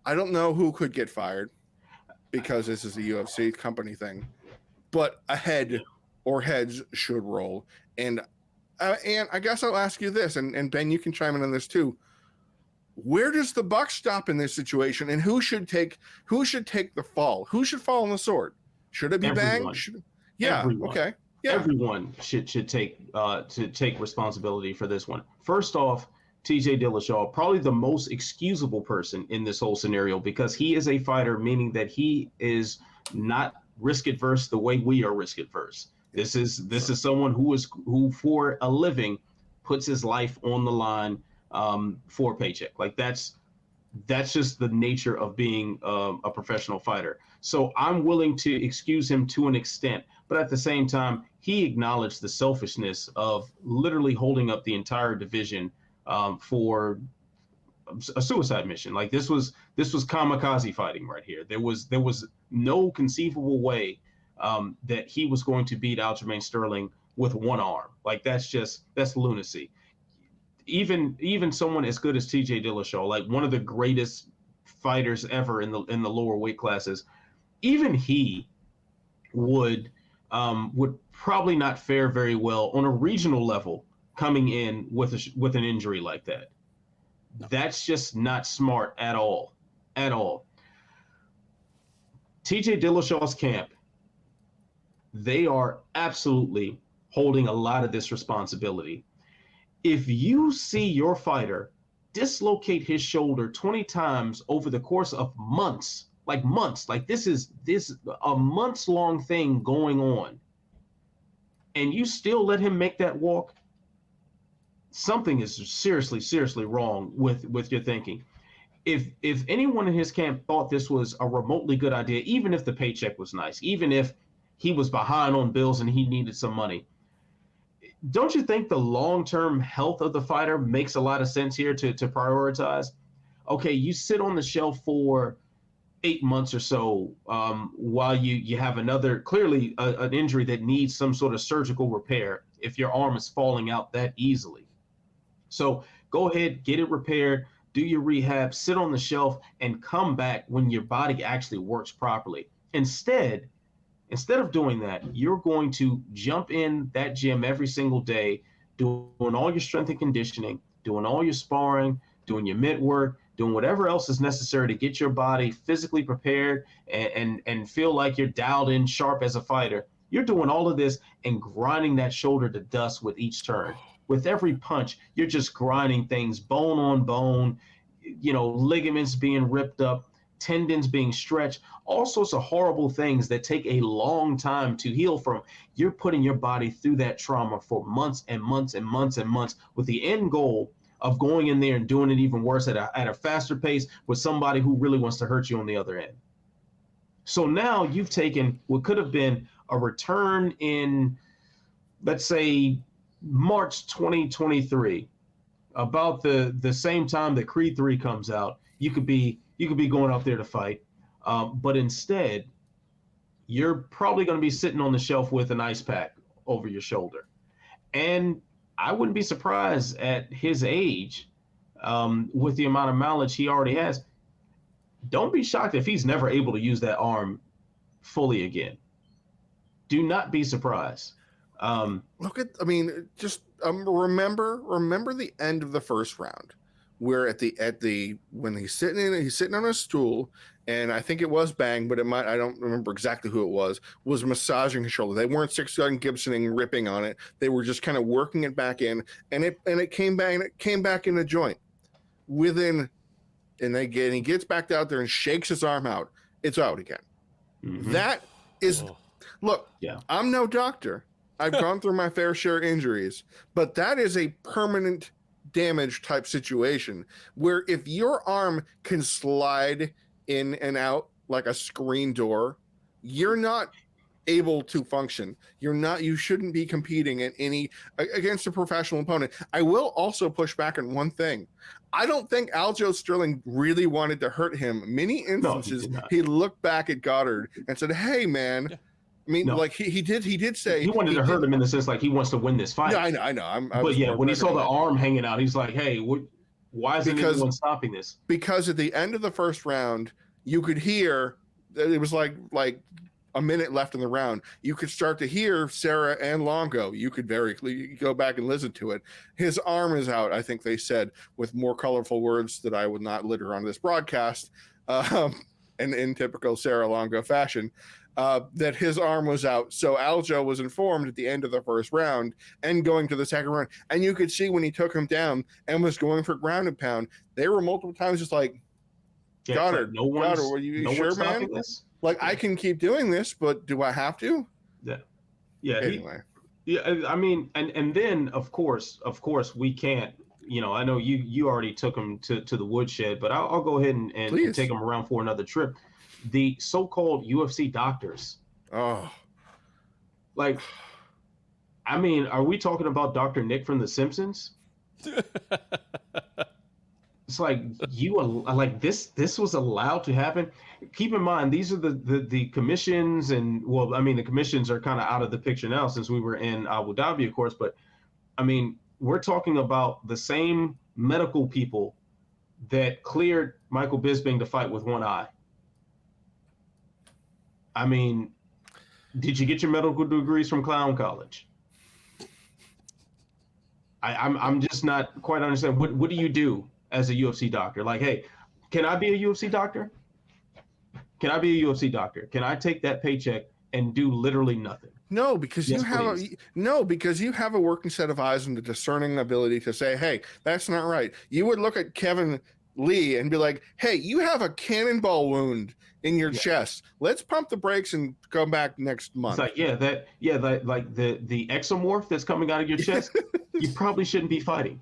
I don't know who could get fired, because this is a UFC company thing, but a head or heads should roll. And I guess I'll ask you this, and Ben, you can chime in on this too. Where does the buck stop in this situation, and who should take the fall? Who should fall on the sword? Should it be Bang? Yeah. Everyone. Okay. Yeah. Everyone should take responsibility for this one. First off, TJ Dillashaw, probably the most excusable person in this whole scenario, because he is a fighter, meaning that he is not risk adverse the way we are risk adverse. This is someone who for a living puts his life on the line for a paycheck. Like, that's just the nature of being a professional fighter. So I'm willing to excuse him to an extent, but at the same time, he acknowledged the selfishness of literally holding up the entire division for a suicide mission. Like, this was kamikaze fighting right here. There was no conceivable way that he was going to beat Aljamain Sterling with one arm. Like, that's lunacy. Even someone as good as TJ Dillashaw, like one of the greatest fighters ever in the lower weight classes, even he would probably not fare very well on a regional level coming in with an injury like that. No. That's just not smart at all. TJ Dillashaw's camp, they are absolutely holding a lot of this responsibility. If you see your fighter dislocate his shoulder 20 times over the course of months, like this is a months-long thing going on, and you still let him make that walk, something is seriously wrong with your thinking. If anyone in his camp thought this was a remotely good idea, even if the paycheck was nice, even if he was behind on bills and he needed some money, don't you think the long-term health of the fighter makes a lot of sense here to prioritize? Okay, you sit on the shelf for 8 months or so while you have clearly an injury that needs some sort of surgical repair if your arm is falling out that easily. So go ahead, get it repaired, do your rehab, sit on the shelf, and come back when your body actually works properly. Instead of doing that, you're going to jump in that gym every single day, doing all your strength and conditioning, doing all your sparring, doing your mitt work, doing whatever else is necessary to get your body physically prepared and feel like you're dialed in sharp as a fighter, You're doing all of this and grinding that shoulder to dust with each turn. With every punch, you're just grinding things bone on bone, ligaments being ripped up, tendons being stretched, all sorts of horrible things that take a long time to heal from. You're putting your body through that trauma for months and months and months and months with the end goal of going in there and doing it even worse at a faster pace with somebody who really wants to hurt you on the other end. So now you've taken what could have been a return in, let's say, March 2023, about the same time that Creed 3 comes out. You could be going up there to fight, but instead, you're probably going to be sitting on the shelf with an ice pack over your shoulder. And I wouldn't be surprised at his age, with the amount of mileage he already has. Don't be shocked if he's never able to use that arm fully again. Do not be surprised. Remember the end of the first round, where when he's sitting on a stool, and I think it was Bang, but I don't remember exactly who it was massaging his shoulder. They weren't 6-gun Gibsoning, ripping on it. They were just kind of working it back in, and it came back in the joint. And he gets back out there and shakes his arm out. It's out again. Mm-hmm. That is, look, yeah. I'm no doctor. I've gone through my fair share of injuries, but that is a permanent damage type situation where if your arm can slide in and out like a screen door, you're not able to function. You shouldn't be competing against a professional opponent. I will also push back on one thing. I don't think Aljamain Sterling really wanted to hurt him. Many instances, he looked back at Goddard and said, "Hey, man." Yeah. I mean, he did say he wanted to hurt him in the sense like he wants to win this fight. Yeah, I know. But yeah, when he saw the arm hanging out, he's like, "Hey, why isn't anyone stopping this?" Because at the end of the first round, you could hear it was like a minute left in the round. You could start to hear Sarah and Longo. You could go back and listen to it. His arm is out, I think they said, with more colorful words that I would not litter on this broadcast, and in typical Sarah Longo fashion. That his arm was out. So Aljo was informed at the end of the first round and going to the second round. And you could see when he took him down and was going for ground and pound, they were multiple times just like, Goddard, are you sure, man? This? Like, I can keep doing this, but do I have to? Yeah. Yeah. Anyway. I mean, and then of course we can't, I know you already took him to the woodshed, but I'll go ahead and take him around for another trip. The so-called UFC doctors. Oh. Like, I mean, are we talking about Dr. Nick from The Simpsons? It's like this was allowed to happen. Keep in mind, these are the commissions, and the commissions are kind of out of the picture now since we were in Abu Dhabi, of course, but I mean, we're talking about the same medical people that cleared Michael Bisping to fight with one eye. I mean, did you get your medical degrees from Clown College? I'm just not quite understanding. What do you do as a UFC doctor? Like, hey, can I be a UFC doctor? Can I be a UFC doctor? Can I take that paycheck and do literally nothing? No, because you have a working set of eyes and the discerning ability to say, hey, that's not right. You would look at Kevin Lee and be like, hey, you have a cannonball wound in your chest. Let's pump the brakes and come back next month. It's like, like the exomorph that's coming out of your chest, you probably shouldn't be fighting.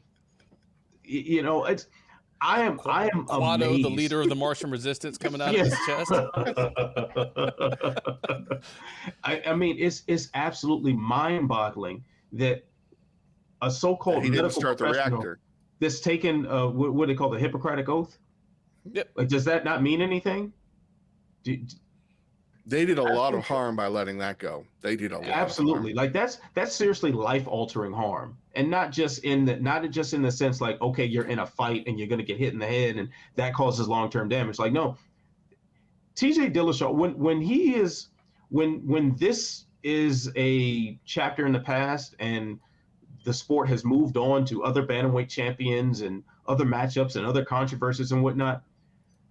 I am Quado, amazed. the leader of the Martian resistance, coming out of his chest. I mean, it's absolutely mind-boggling that a so-called medical professional that's taken what they call the Hippocratic Oath. Yep. Like, does that not mean anything? They did a lot of harm by letting that go. They did a lot. Absolutely. Like that's seriously life-altering harm, and not just in the sense like, okay, you're in a fight and you're going to get hit in the head and that causes long-term damage. Like, no. TJ Dillashaw, when this is a chapter in the past and the sport has moved on to other bantamweight champions and other matchups and other controversies and whatnot,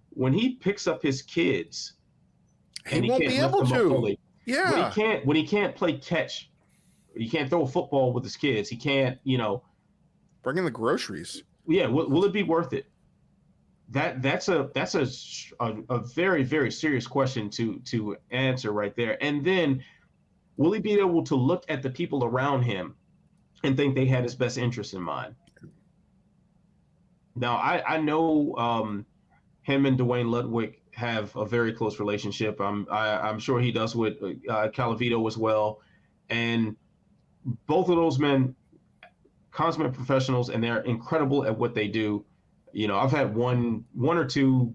when he picks up his kids, he won't be able to. Yeah. When he can't play catch, he can't throw a football with his kids. He can't, bring in the groceries. Yeah. Will it be worth it? That's a very, very serious question to answer right there. And then will he be able to look at the people around him and think they had his best interest in mind? Now, I know him and Dwayne Ludwig have a very close relationship. I'm sure he does with Calavito as well. And both of those men, consummate professionals, and they're incredible at what they do. I've had one or two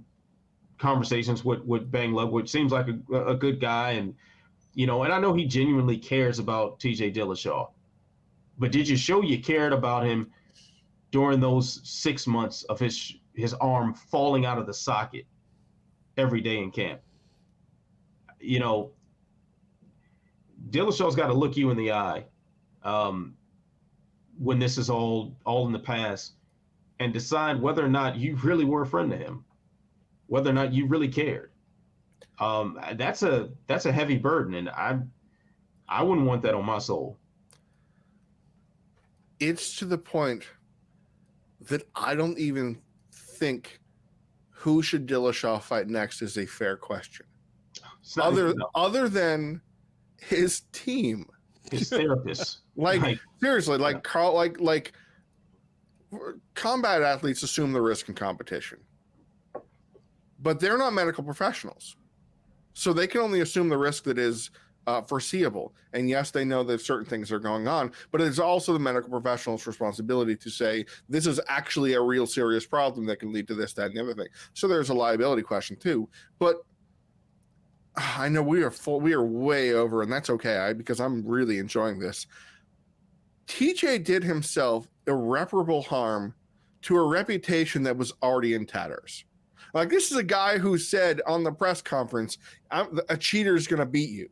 conversations with Bang Ludwig. Seems like a good guy, and I know he genuinely cares about TJ Dillashaw. But did you show you cared about him during those 6 months of his arm falling out of the socket every day in camp? Dillashaw's got to look you in the eye when this is all in the past, and decide whether or not you really were a friend to him, whether or not you really cared. That's a heavy burden, and I wouldn't want that on my soul. It's to the point that I don't even think who should Dillashaw fight next is a fair question. Other than his team, his therapist. Seriously, Carl, like combat athletes assume the risk in competition, but they're not medical professionals, so they can only assume the risk that is foreseeable. And yes, they know that certain things are going on, but it's also the medical professional's responsibility to say this is actually a real serious problem that can lead to this, that, and the other thing. So there's a liability question too. But I know we are way over, and that's okay, because I'm really enjoying this. TJ did himself irreparable harm to a reputation that was already in tatters. Like, this is a guy who said on the press conference, a cheater's going to beat you.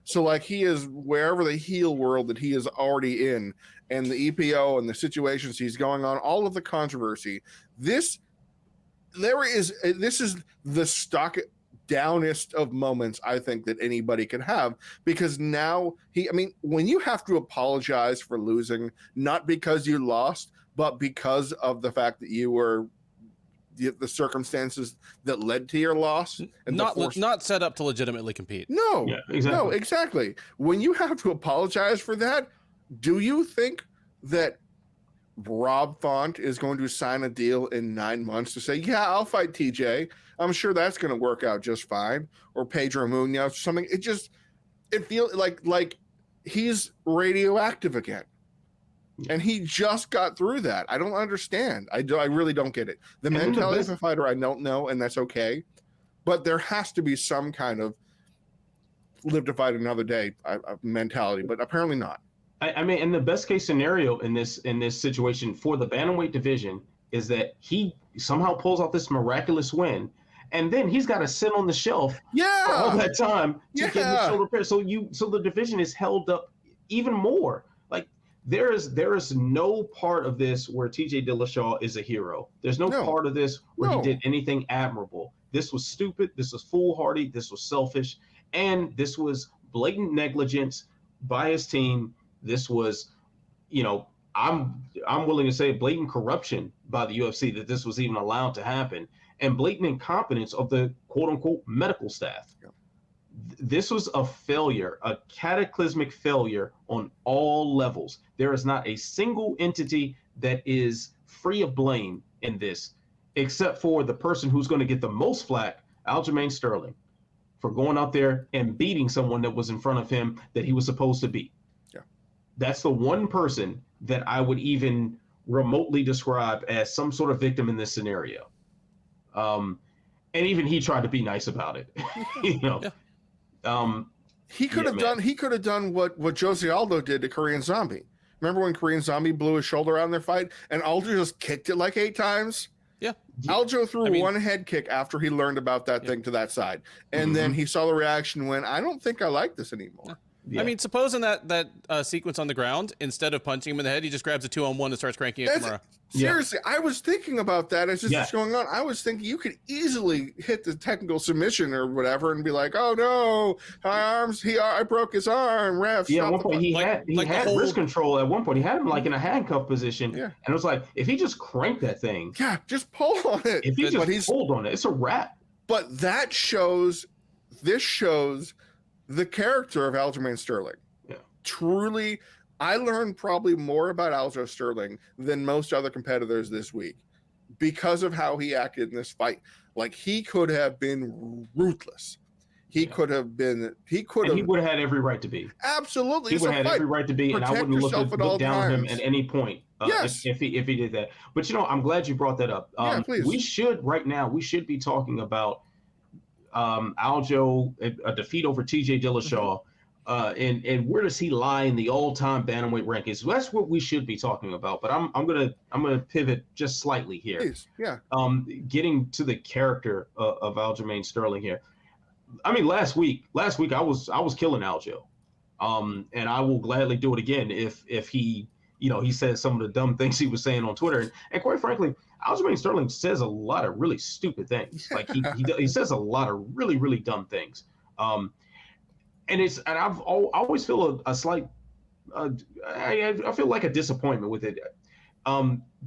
So, like, he is wherever the heel world that he is already in, and the EPO and the situations he's going on, all of the controversy. This is the stock downest of moments I think that anybody could have, because now when you have to apologize for losing, not because you lost, but because of the fact that you were the circumstances that led to your loss, and not set up to legitimately compete. No, yeah, exactly. No, exactly. When you have to apologize for that, do you think that Rob Font is going to sign a deal in 9 months to say, yeah, I'll fight TJ. I'm sure that's going to work out just fine. Or Pedro Munoz or something. It feels like he's radioactive again. And he just got through that. I don't understand. I really don't get it. The mentality of a fighter, I don't know, and that's okay. But there has to be some kind of live to fight another day mentality, but apparently not. I mean, and the best case scenario in this situation for the bantamweight division is that he somehow pulls off this miraculous win, and then he's got to sit on the shelf for all that time to get his shoulder repaired. So the division is held up even more. Like, there is no part of this where TJ Dillashaw is a hero. There's no part of this where he did anything admirable. This was stupid. This was foolhardy. This was selfish, and this was blatant negligence by his team. This was, I'm willing to say blatant corruption by the UFC that this was even allowed to happen, and blatant incompetence of the quote unquote medical staff. Yeah. This was a failure, a cataclysmic failure on all levels. There is not a single entity that is free of blame in this, except for the person who's going to get the most flack, Aljamain Sterling, for going out there and beating someone that was in front of him that he was supposed to beat. That's the one person that I would even remotely describe as some sort of victim in this scenario. And even he tried to be nice about it. He could have done what Jose Aldo did to Korean Zombie. Remember when Korean Zombie blew his shoulder out in their fight and Aldo just kicked it like 8 times? Yeah. Aljo threw one head kick after he learned about that thing to that side. And then he saw the reaction and went, I don't think I like this anymore. Yeah. Yeah. I mean, supposing that sequence on the ground, instead of punching him in the head, he just grabs a 2-on-1 and starts cranking at Kimura. Seriously, I was thinking about that as this was going on. I was thinking you could easily hit the technical submission or whatever and be like, "Oh no, I broke his arm, ref." Yeah, at one point he had wrist control. At one point he had him like in a handcuff position, and it was like if he just cranked that thing, just pull on it. If he just pulled on it, it's a wrap. But this shows the character of Aljamain Sterling. Yeah, truly. I learned probably more about Aljamain Sterling than most other competitors this week because of how he acted in this fight. Like, he could have been ruthless. He would have had every right to be. Absolutely. He would have had every right to be, and I wouldn't look down on him at any point if he did that. But, I'm glad you brought that up. Please. We should be talking about Aljo, a defeat over TJ Dillashaw. And where does he lie in the all-time bantamweight rankings? So that's what we should be talking about. But I'm gonna pivot just slightly here. Please, yeah. Getting to the character of Aljamain Sterling here. I mean, last week I was killing Aljo, and I will gladly do it again if he he says some of the dumb things he was saying on Twitter. And quite frankly, Aljamain Sterling says a lot of really stupid things. Like he says a lot of really, really dumb things. And I always feel a slight, I feel like a disappointment with it,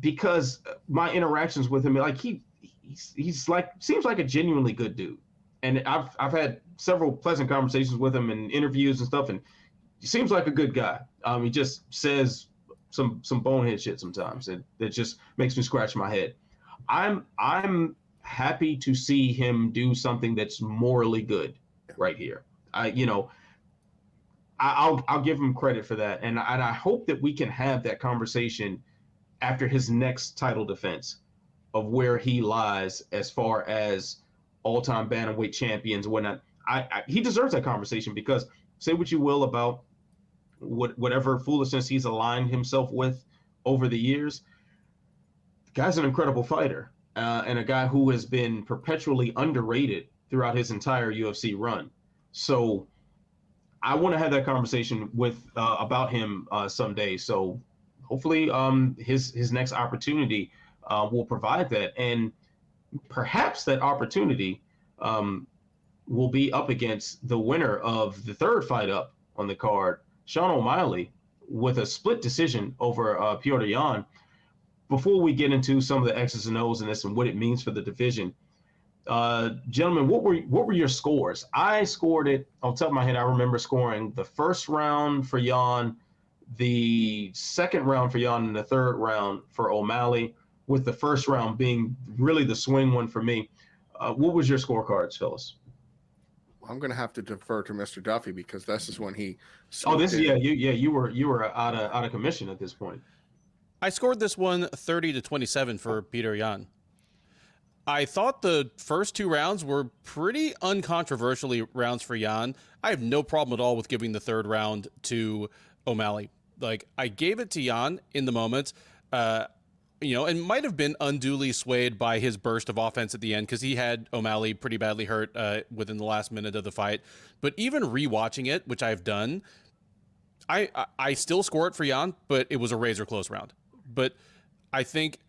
because my interactions with him, like he's like seems like a genuinely good dude, and I've had several pleasant conversations with him in interviews and stuff, and he seems like a good guy. He just says some bonehead shit sometimes, and it just makes me scratch my head. I'm happy to see him do something that's morally good right here. I'll give him credit for that, and I hope that we can have that conversation after his next title defense of where he lies as far as all-time bantamweight champions and whatnot. He deserves that conversation, because say what you will about whatever foolishness he's aligned himself with over the years, the guy's an incredible fighter, and a guy who has been perpetually underrated throughout his entire UFC run. So I want to have that conversation about him someday. So hopefully his next opportunity will provide that. And perhaps that opportunity will be up against the winner of the third fight up on the card, Sean O'Malley, with a split decision over Petr Yan. Before we get into some of the X's and O's in this and what it means for the division, gentlemen, what were your scores? I scored it off the top of my head. I remember scoring the first round for Yan, the second round for Yan, and the third round for O'Malley, with the first round being really the swing one for me. What was your scorecards, Phyllis? I'm going to have to defer to Mr. Duffy, because this is when he. You were out of commission at this point. I scored this one 30-27 for Petr Yan. I thought the first two rounds were pretty uncontroversially rounds for Yan. I have no problem at all with giving the third round to O'Malley. Like, I gave it to Yan in the moment, and might have been unduly swayed by his burst of offense at the end, because he had O'Malley pretty badly hurt within the last minute of the fight. But even rewatching it, which I've done, I still score it for Yan, but it was a razor close round. But I think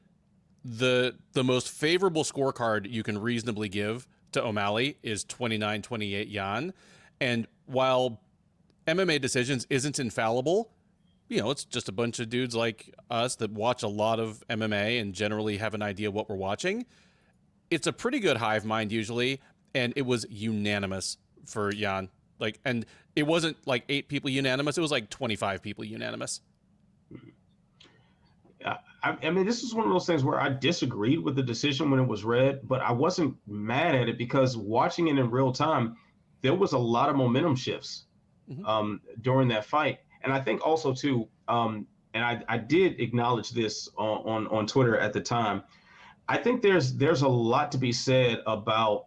the most favorable scorecard you can reasonably give to O'Malley is 29-28 Yan. And while MMA Decisions isn't infallible, it's just a bunch of dudes like us that watch a lot of MMA and generally have an idea what we're watching. It's a pretty good hive mind usually, and it was unanimous for Yan. And it wasn't like 8 people unanimous, it was like 25 people unanimous. I mean, this is one of those things where I disagreed with the decision when it was read, but I wasn't mad at it, because watching it in real time, there was a lot of momentum shifts during that fight. And I think also too, and I did acknowledge this on Twitter at the time, I think there's a lot to be said about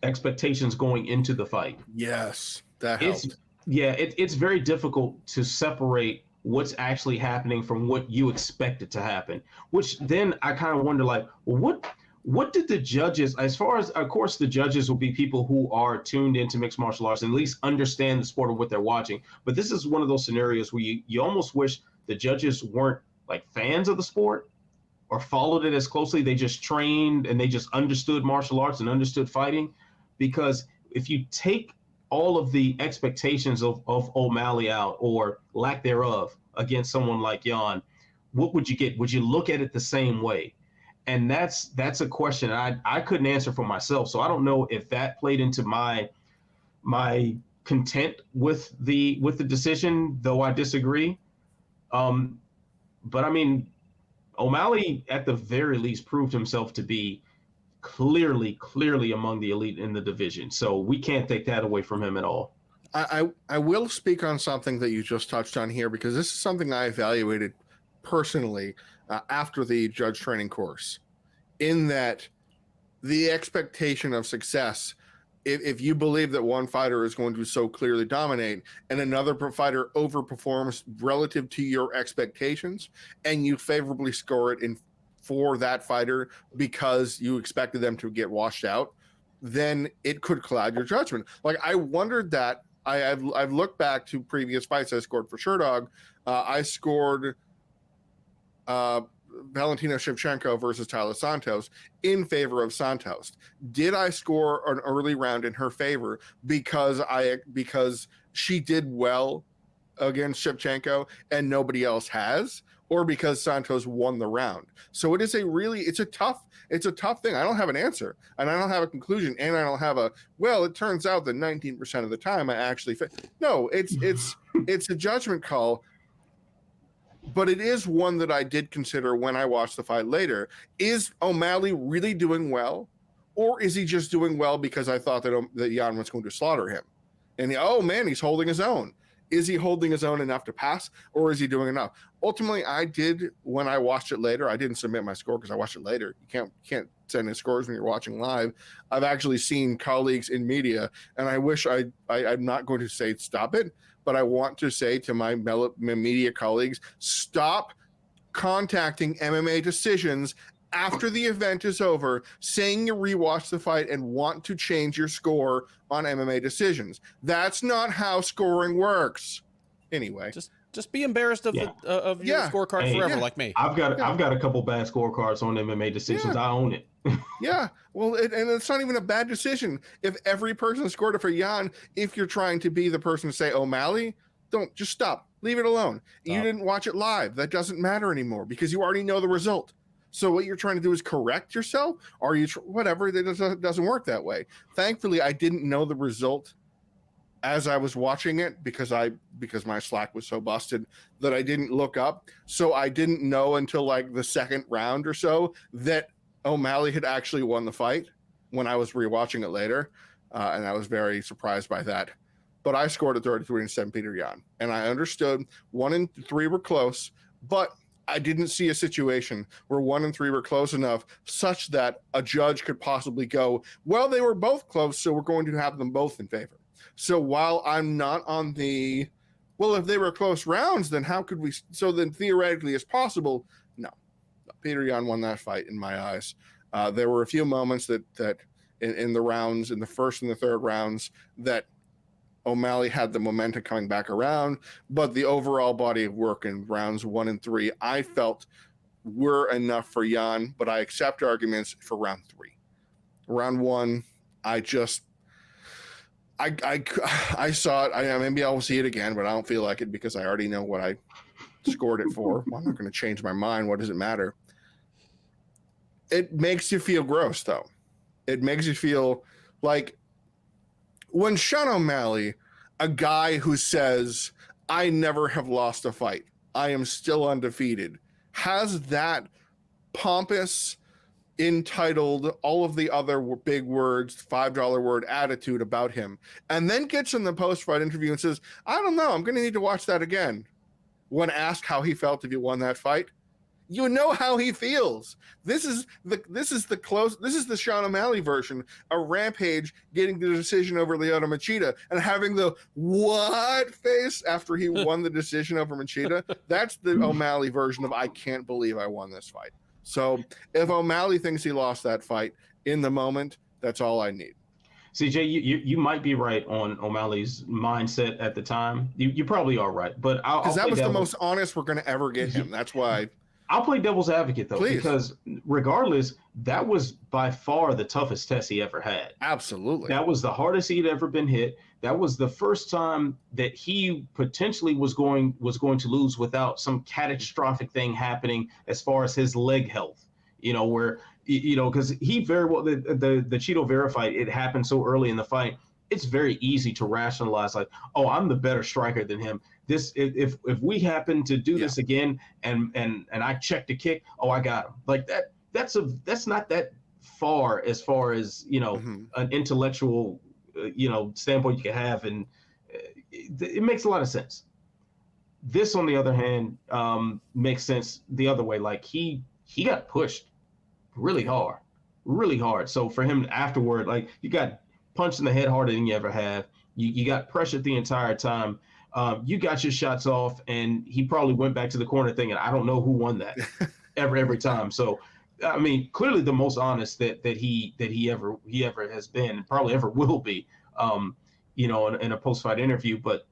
expectations going into the fight. Yes, that helped. It's very difficult to separate what's actually happening from what you expect it to happen, which then I kind of wonder, like, well, what did the judges, as far as, of course, the judges will be people who are tuned into mixed martial arts and at least understand the sport of what they're watching. But this is one of those scenarios where you almost wish the judges weren't like fans of the sport, or followed it as closely. They just trained and they just understood martial arts and understood fighting. Because if you take all of the expectations of O'Malley out, or lack thereof, against someone like Yan, what would you get? Would you look at it the same way? And that's a question I couldn't answer for myself. So I don't know if that played into my content with the decision, though I disagree. But I mean, O'Malley at the very least proved himself to be clearly among the elite in the division. So we can't take that away from him at all. I will speak on something that you just touched on here, because this is something I evaluated personally after the judge training course, in that the expectation of success, if you believe that one fighter is going to so clearly dominate and another fighter overperforms relative to your expectations, and you favorably score it for that fighter because you expected them to get washed out, then it could cloud your judgment. Like, I wondered that. I've looked back to previous fights I scored for Sherdog. I scored Valentina Shevchenko versus Tyler Santos in favor of Santos. Did I score an early round in her favor because she did well against Shevchenko and nobody else has, or because Santos won the round? So it's a tough thing. I don't have an answer, and I don't have a conclusion, and I don't have it turns out that 19% of the time I actually no, it's a judgment call. But it is one that I did consider when I watched the fight later. Is O'Malley really doing well, or is he just doing well because I thought that Yan was going to slaughter him? And he's holding his own. Is he holding his own enough to pass, or is he doing enough? Ultimately, when I watched it later, I didn't submit my score because I watched it later. You can't send in scores when you're watching live. I've actually seen colleagues in media, and I wish I'm not going to say stop it, but I want to say to my media colleagues, stop contacting MMA decisions after the event is over, saying you rewatched the fight and want to change your score on MMA decisions. That's not how scoring works. Anyway, just be embarrassed of your scorecard forever, like me. I've got a couple bad scorecards on MMA decisions. I own it. Yeah, well, and it's not even a bad decision. If every person scored it for Yan, if you're trying to be the person to say O'Malley, just stop. Leave it alone. You didn't watch it live. That doesn't matter anymore because you already know the result. So what you're trying to do is correct yourself, or whatever. It doesn't work that way. Thankfully, I didn't know the result as I was watching it because my Slack was so busted that I didn't look up. So I didn't know until like the second round or so that O'Malley had actually won the fight when I was rewatching it later, and I was very surprised by that. But I scored a 33-7 Petr Yan, and I understood 1 and 3 were close, but I didn't see a situation where 1 and 3 were close enough such that a judge could possibly go, well, they were both close, so we're going to have them both in favor. So while I'm not on the, well, if they were close rounds, then how could we, so then theoretically it's possible, no. Petr Yan won that fight in my eyes. There were a few moments that in the rounds, in the first and the third rounds, that O'Malley had the momentum coming back around, but the overall body of work in rounds 1 and 3, I felt were enough for Yan, but I accept arguments for round 3. Round 1, I saw it. Maybe I'll see it again, but I don't feel like it because I already know what I scored it for. I'm not going to change my mind. What does it matter? It makes you feel gross, though. It makes you feel like when Sean O'Malley, a guy who says, I never have lost a fight, I am still undefeated, has that pompous, entitled, all of the other big words, $5 word attitude about him, and then gets in the post-fight interview and says, I don't know, I'm going to need to watch that again. When asked how he felt if he won that fight, you know how he feels. This is the Sean O'Malley version of Rampage getting the decision over Lyoto Machida and having the what face after he won the decision over Machida. That's the O'Malley version of I can't believe I won this fight. So if O'Malley thinks he lost that fight in the moment, that's all I need. CJ, you might be right on O'Malley's mindset at the time. You probably are right, but because that was the most honest we're going to ever get him. That's why. I'll play devil's advocate though, Please. because regardless, that was by far the toughest test he ever had. Absolutely. That was the hardest he'd ever been hit. That was the first time that he potentially was going to lose without some catastrophic thing happening as far as his leg health. Where because he very well the Cheeto Vera fight, it happened so early in the fight. It's very easy to rationalize like, oh, I'm the better striker than him. This if we happen to do this again and I check the kick, oh, I got him. Like that's not that far as an intellectual standpoint you can have, and it makes a lot of sense. This, on the other hand, makes sense the other way. Like he got pushed really hard. So for him afterward, like you got punched in the head harder than you ever have. You got pressured the entire time. You got your shots off, and he probably went back to the corner thinking, I don't know who won that every time. So, I mean, clearly the most honest that he ever has been, and probably ever will be, in a post-fight interview. But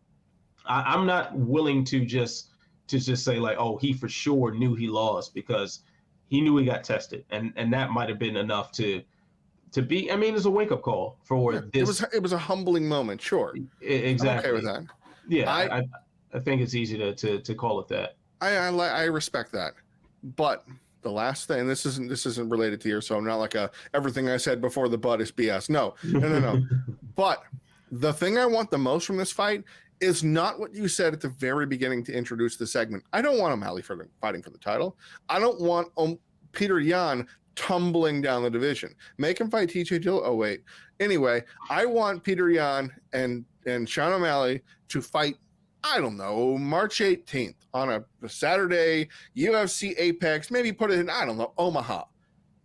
I'm not willing to just say like, oh, he for sure knew he lost, because he knew he got tested, and that might have been enough to be. I mean, it's a wake-up call for this. It was a humbling moment, sure. Exactly. I'm okay with that. Yeah, I think it's easy to call it that. I respect that, but the last thing, this isn't related to you, so I'm not like everything I said before the butt is BS. No. But the thing I want the most from this fight is not what you said at the very beginning to introduce the segment. I don't want O'Malley fighting for the title. I don't want Petr Yan tumbling down the division. Make him fight TJ Dillashaw. Oh wait. Anyway, I want Petr Yan and Sean O'Malley to fight, I don't know, March 18th on a Saturday, UFC Apex, maybe put it in, I don't know, Omaha.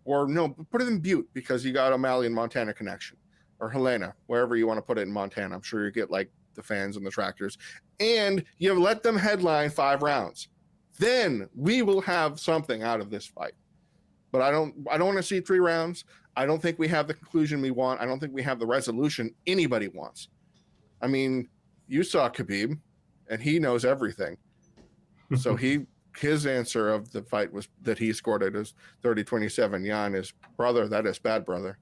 Or no, put it in Butte, because you got O'Malley and Montana connection. Or Helena, wherever you want to put it in Montana. I'm sure you get like the fans and the tractors. And you let them headline 5 rounds. Then we will have something out of this fight. But I don't want to see 3 rounds. I don't think we have the conclusion we want. I don't think we have the resolution anybody wants. I mean, you saw Khabib, and he knows everything. So his answer of the fight was that he scored it as 30-27. Yan is brother. That is bad, brother.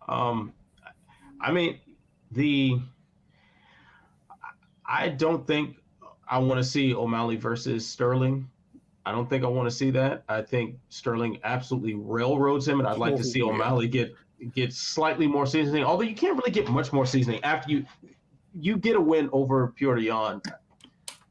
I mean, I don't think I want to see O'Malley versus Sterling. I don't think I want to see that. I think Sterling absolutely railroads him, and I'd like to see O'Malley get slightly more seasoning. Although you can't really get much more seasoning after you get a win over Petr Yan.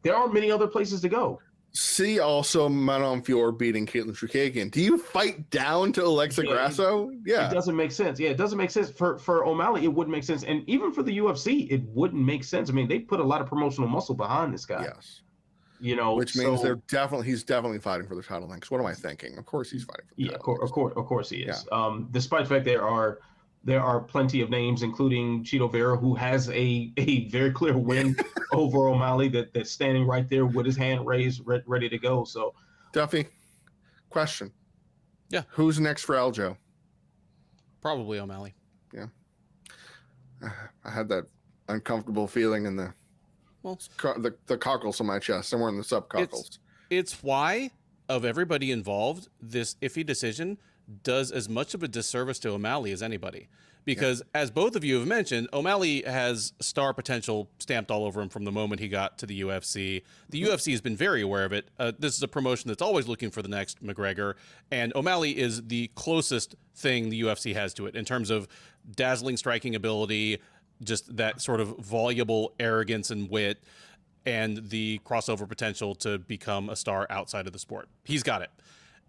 There aren't many other places to go. See also Manon Fior beating Caitlin Chookagian. Do you fight down to Alexa Grasso? Yeah. It doesn't make sense. Yeah, it doesn't make sense. For O'Malley, it wouldn't make sense. And even for the UFC, it wouldn't make sense. I mean, they put a lot of promotional muscle behind this guy. Yes. Which means he's definitely fighting for the title next. What am I thinking? Of course he's fighting for the title. Of course he is. Yeah. Despite the fact there are plenty of names, including Cheeto Vera, who has a very clear win over O'Malley that's standing right there with his hand raised, ready to go. So, Duffy, question. Yeah. Who's next for Aljo? Probably O'Malley. Yeah. I had that uncomfortable feeling in the cockles on my chest, somewhere in the subcockles. It's why, of everybody involved, this iffy decision does as much of a disservice to O'Malley as anybody. Because as both of you have mentioned, O'Malley has star potential stamped all over him from the moment he got to the UFC. The UFC has been very aware of it. This is a promotion that's always looking for the next McGregor, and O'Malley is the closest thing the UFC has to it in terms of dazzling striking ability, just that sort of voluble arrogance and wit, and the crossover potential to become a star outside of the sport. He's got it.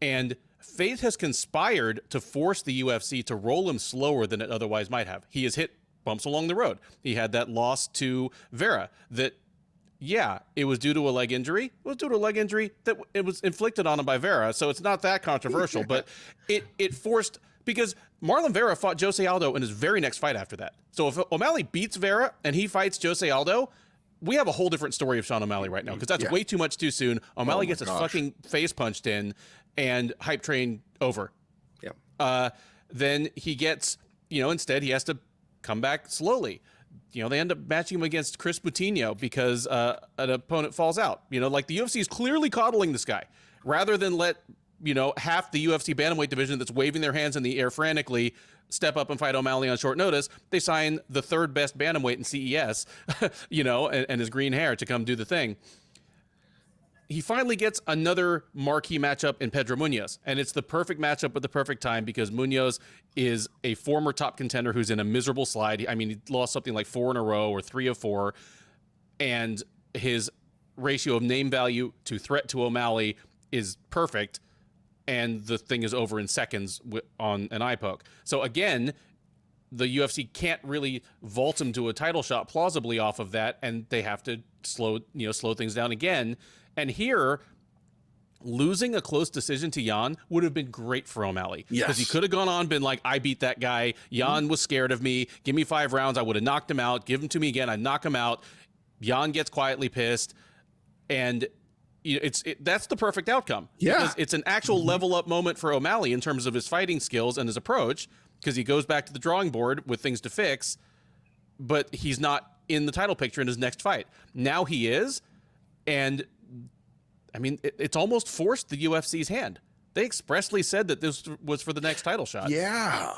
And fate has conspired to force the UFC to roll him slower than it otherwise might have. He has hit bumps along the road. He had that loss to Vera that, it was due to a leg injury. It was due to a leg injury that it was inflicted on him by Vera, so it's not that controversial, but it forced, because Marlon Vera fought Jose Aldo in his very next fight after that. So if O'Malley beats Vera and he fights Jose Aldo, we have a whole different story of Sean O'Malley right now, because that's way too much too soon. O'Malley gets his fucking face punched in, and hype train over. Yeah. Then he gets, instead he has to come back slowly. they end up matching him against Chris Moutinho because an opponent falls out. Like the UFC is clearly coddling this guy rather than let, half the UFC bantamweight division that's waving their hands in the air frantically step up and fight O'Malley on short notice. They sign the third best bantamweight in CES, and his green hair to come do the thing. He finally gets another marquee matchup in Pedro Munoz, and it's the perfect matchup at the perfect time because Munoz is a former top contender who's in a miserable slide. I mean, he lost something like 4 in a row or 3 of 4, and his ratio of name value to threat to O'Malley is perfect, and the thing is over in seconds on an eye poke. So again, the UFC can't really vault him to a title shot plausibly off of that, and they have to slow things down again. And here, losing a close decision to Yan would have been great for O'Malley. Yes. Because he could have gone on, been like, I beat that guy. Yan was scared of me. Give me 5 rounds. I would have knocked him out. Give him to me again. I'd knock him out. Yan gets quietly pissed. And that's the perfect outcome. Yeah. Because it's an actual level up moment for O'Malley in terms of his fighting skills and his approach, because he goes back to the drawing board with things to fix, but he's not in the title picture in his next fight. Now he is. And I mean, it's almost forced the UFC's hand. They expressly said that this was for the next title shot. Yeah.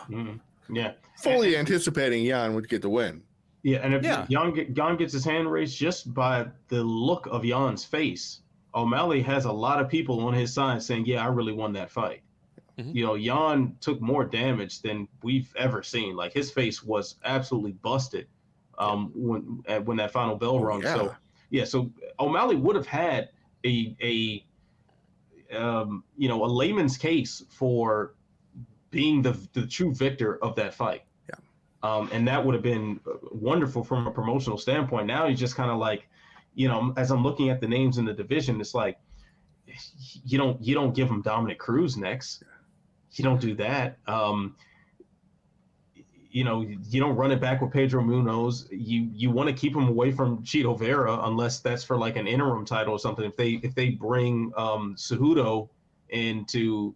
Yeah. Fully anticipating Yan would get the win. Yeah, and if Yan gets his hand raised just by the look of Yan's face, O'Malley has a lot of people on his side saying, yeah, I really won that fight. Yan took more damage than we've ever seen. Like, his face was absolutely busted when that final bell rung. Yeah. So O'Malley would have had a layman's case for being the true victor of that fight. Yeah. And that would have been wonderful from a promotional standpoint. Now he's just kind of like, as I'm looking at the names in the division, it's like, you don't give him Dominic Cruz next. You don't do that. You don't run it back with Pedro Munoz. You want to keep him away from Chito Vera unless that's for like an interim title or something. If they bring Cejudo into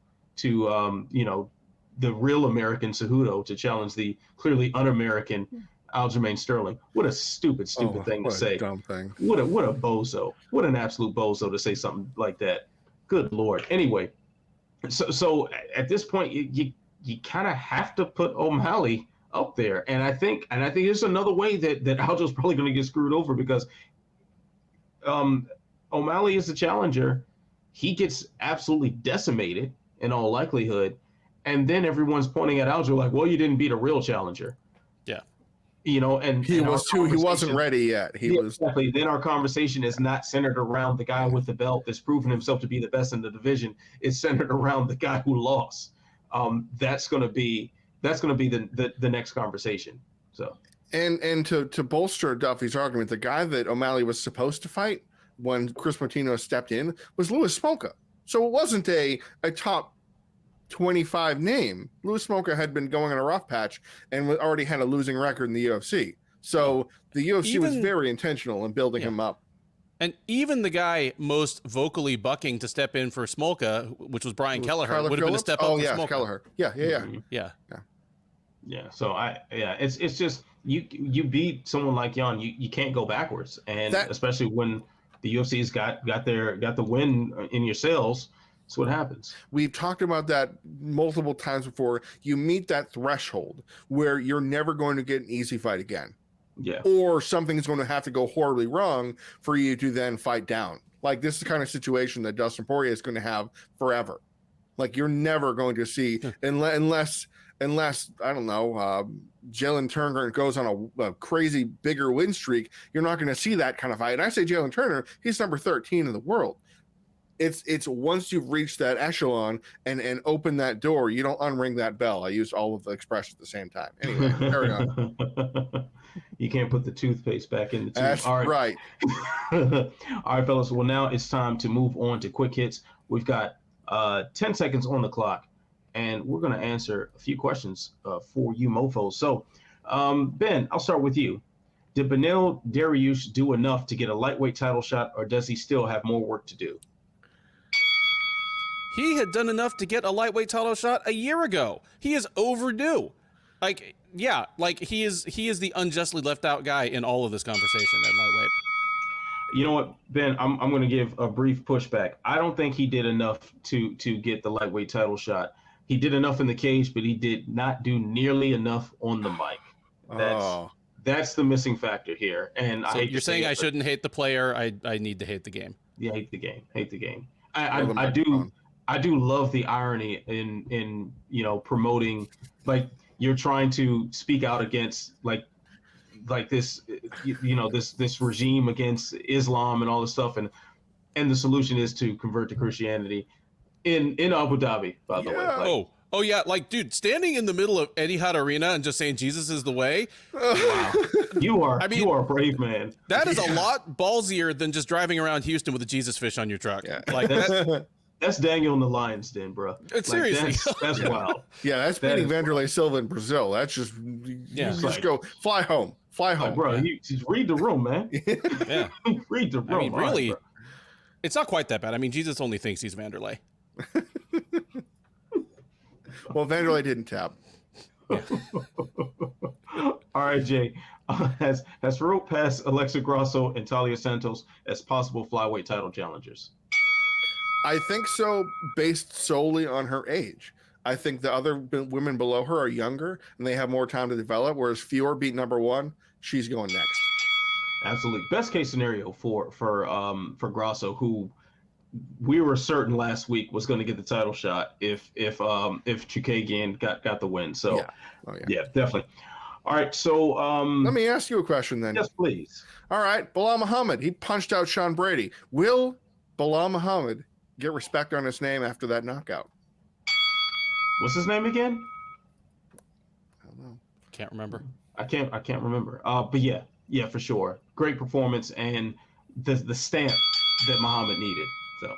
the real American Cejudo to challenge the clearly un-American Aljamain Sterling. What a stupid thing to say. Dumb thing. What a bozo. What an absolute bozo to say something like that. Good Lord. Anyway, so at this point you kind of have to put O'Malley up there, and I think there's another way that Aljo's probably going to get screwed over, because O'Malley is the challenger. He gets absolutely decimated in all likelihood, and then everyone's pointing at Aljo like, well, you didn't beat a real challenger. Yeah. And he wasn't ready yet. Exactly. Then our conversation is not centered around the guy with the belt that's proven himself to be the best in the division. It's centered around the guy who lost. That's going to be the next conversation. So, and to bolster Duffy's argument, the guy that O'Malley was supposed to fight when Chris Moutinho stepped in was Louis Smolka. So it wasn't a top 25 name. Louis Smolka had been going on a rough patch and already had a losing record in the UFC. So the UFC was very intentional in building him up. And even the guy most vocally bucking to step in for Smolka, which was Brian Kelleher, would have been a step up for Smolka. Kelleher. Yeah. So it's just you beat someone like Yan, you can't go backwards, and especially when the UFC's got the win in your sails. That's what happens. We've talked about that multiple times before. You meet that threshold where you're never going to get an easy fight again. Yeah. Or something's going to have to go horribly wrong for you to then fight down. Like, this is the kind of situation that Dustin Poirier is going to have forever. Like, you're never going to see, unless I don't know, Jalen Turner goes on a crazy bigger win streak, you're not going to see that kind of fight. And I say Jalen Turner, he's number 13 in the world. It's once you've reached that echelon and open that door, you don't unring that bell. I used all of the expressions at the same time. Anyway, carry on. You can't put the toothpaste back in the tube. That's right. All right, fellas. Well, now it's time to move on to quick hits. We've got 10 seconds on the clock, and we're going to answer a few questions for you mofos. So, Ben, I'll start with you. Did Beneil Dariush do enough to get a lightweight title shot, or does he still have more work to do? He had done enough to get a lightweight title shot a year ago. He is overdue. Like, yeah, like he is the unjustly left out guy in all of this conversation at lightweight. You know what, Ben? I'm going to give a brief pushback. I don't think he did enough to get the lightweight title shot. He did enough in the cage, but he did not do nearly enough on the mic. That's the missing factor here. And so you're saying I shouldn't hate the player. I need to hate the game. Yeah, hate the game. Hate the game. I do love the irony in promoting, like, you're trying to speak out against like this this regime against Islam and all this stuff, and the solution is to convert to Christianity in Abu Dhabi, by the way. Like, oh yeah, like, dude, standing in the middle of Etihad Arena and just saying Jesus is the way. Wow. you are a brave man. That is a lot ballsier than just driving around Houston with a Jesus fish on your truck. Yeah. Like that's Daniel and the Lions, then, bro. Seriously, that's wild. Yeah, that's beating Vanderlei Silva in Brazil. That's just just go fly home, like, bro. You just read the room, man. Yeah, read the room. I mean, really, it's not quite that bad. I mean, Jesus only thinks he's Vanderlei. Well, Vanderlei didn't tap. Yeah. All right, Jay. Has Farouk passed Alexa Grasso and Talia Santos as possible flyweight title challengers? I think so, based solely on her age. I think the other women below her are younger and they have more time to develop, whereas Fior beat number one. She's going next. Absolutely. Best case scenario for Grasso, who we were certain last week was going to get the title shot if Chukagian got the win. So yeah, definitely. All right, so let me ask you a question then. Yes, please. All right, Belal Muhammad, he punched out Sean Brady. Will Belal Muhammad get respect on his name after that knockout? What's his name again? I don't know. Can't remember. I can't remember. But yeah, for sure. Great performance and the stamp that Muhammad needed. So,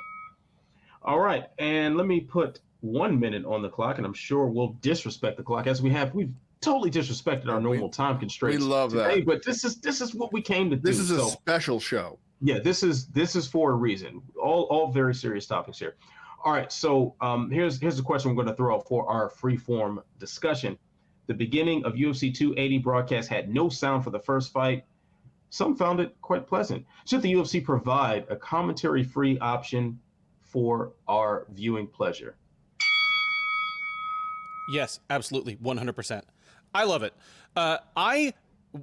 all right, and let me put 1 minute on the clock, and I'm sure we'll disrespect the clock as we've totally disrespected our normal time constraints. We love today, that. But this is what we came to do. This is a special show. Yeah, this is for a reason. All very serious topics here. All right, so here's the question we're going to throw out for our free-form discussion. The beginning of UFC 280 broadcast had no sound for the first fight. Some found it quite pleasant. Should the UFC provide a commentary-free option for our viewing pleasure? Yes, absolutely, 100%. I love it. I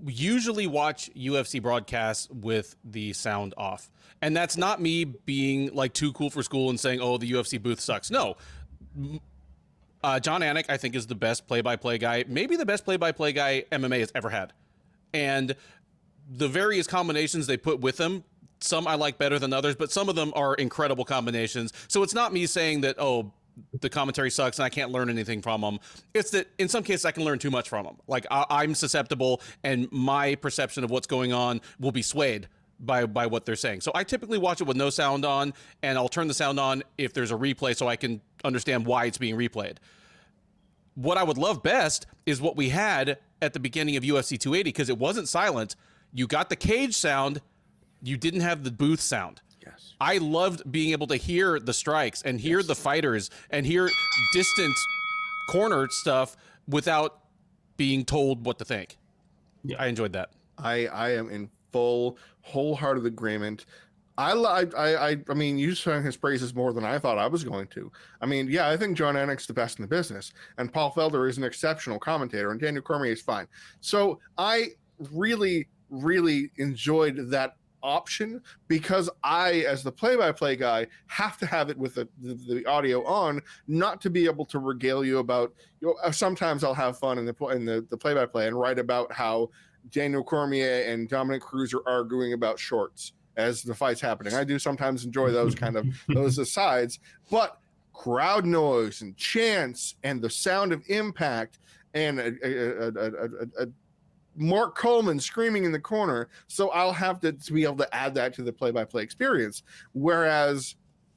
usually watch UFC broadcasts with the sound off. And that's not me being like too cool for school and saying, oh, the UFC booth sucks. No. Jon Anik, I think, is the best play-by-play guy, maybe the best play-by-play guy MMA has ever had. And the various combinations they put with him, some I like better than others, but some of them are incredible combinations. So it's not me saying that, oh, the commentary sucks and I can't learn anything from them. It's that in some cases I can learn too much from them. Like I'm susceptible and my perception of what's going on will be swayed by what they're saying. So I typically watch it with no sound on, and I'll turn the sound on if there's a replay so I can understand why it's being replayed. What I would love best is what we had at the beginning of UFC 280, because it wasn't silent. You got the cage sound, you didn't have the booth sound. Yes. I loved being able to hear the strikes and hear the fighters and hear distant corner stuff without being told what to think. Yeah. I enjoyed that. I am in full, wholehearted agreement. I mean, you sang his praises more than I thought I was going to. I mean, yeah, I think Jon Anik's the best in the business, and Paul Felder is an exceptional commentator, and Daniel Cormier is fine. So I really, really enjoyed that option, because I, as the play-by-play guy, have to have it with the audio on, not to be able to regale you about. Sometimes I'll have fun in the play-by-play and write about how Daniel Cormier and Dominic Cruz are arguing about shorts as the fight's happening. I do sometimes enjoy those kind of those asides, but crowd noise and chants and the sound of impact and a Mark Coleman screaming in the corner, so I'll have to be able to add that to the play-by-play experience. Whereas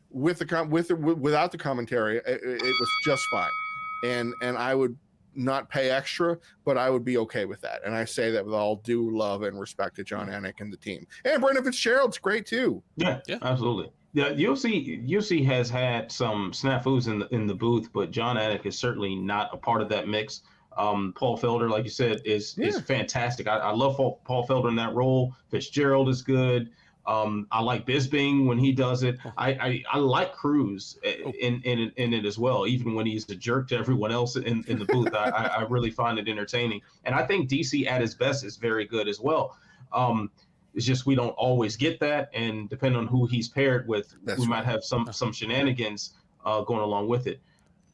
without the commentary, it was just fine, and I would not pay extra, but I would be okay with that. And I say that with all due love and respect to Jon Anik and the team. And Brendan Fitzgerald's great too. Yeah, absolutely. Yeah, UFC has had some snafus in the booth, but Jon Anik is certainly not a part of that mix. Paul Felder, like you said, is fantastic. I love Paul Felder in that role. Fitzgerald is good. I like Bisping when he does it. I like Cruz in it as well, even when he's a jerk to everyone else in the booth. I really find it entertaining. And I think DC at his best is very good as well. It's just we don't always get that, and depending on who he's paired with, we might have some shenanigans going along with it.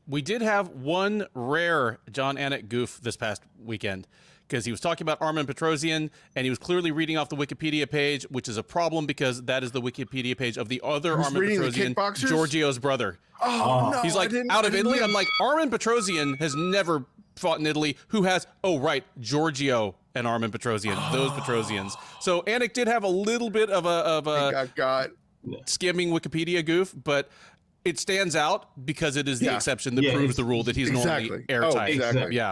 We did have one rare Jon Anik goof this past weekend, because he was talking about Armen Petrosyan, and he was clearly reading off the Wikipedia page, which is a problem because that is the Wikipedia page of the other Armen Petrosyan, Giorgio's brother. Oh, no. He's like, out of Italy? I'm like, Armen Petrosyan has never fought in Italy. Who has? Oh, right, Giorgio and Armen Petrosyan, those Petrosyans. So Anik did have a little bit of a skimming Wikipedia goof, but it stands out because it is the exception that proves the rule that he's normally airtight.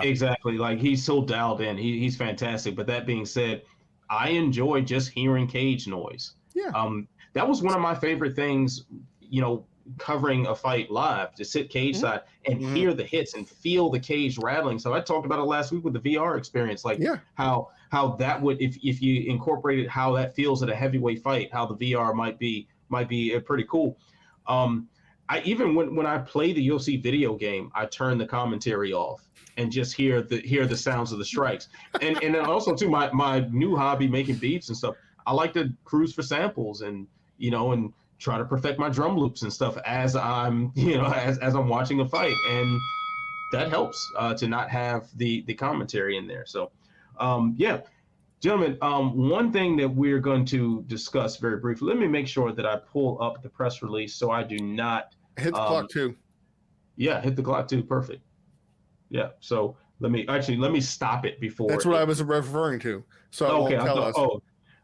Exactly. Like, he's so dialed in. He's fantastic. But that being said, I enjoy just hearing cage noise. That was one of my favorite things, covering a fight live, to sit cage side and hear the hits and feel the cage rattling. So I talked about it last week with the VR experience, like how that would, if you incorporated how that feels at a heavyweight fight, how the VR might be pretty cool. I even when I play the UFC video game, I turn the commentary off and just hear the sounds of the strikes. And then also too, my new hobby, making beats and stuff, I like to cruise for samples and and try to perfect my drum loops and stuff as I'm as I'm watching a fight, and that helps to not have the commentary in there. So gentlemen, one thing that we're going to discuss very briefly, let me make sure that I pull up the press release so I do not hit the clock too. Yeah, hit the clock too. Perfect. Yeah. So let me stop it before. That's what I was referring to. So tell us.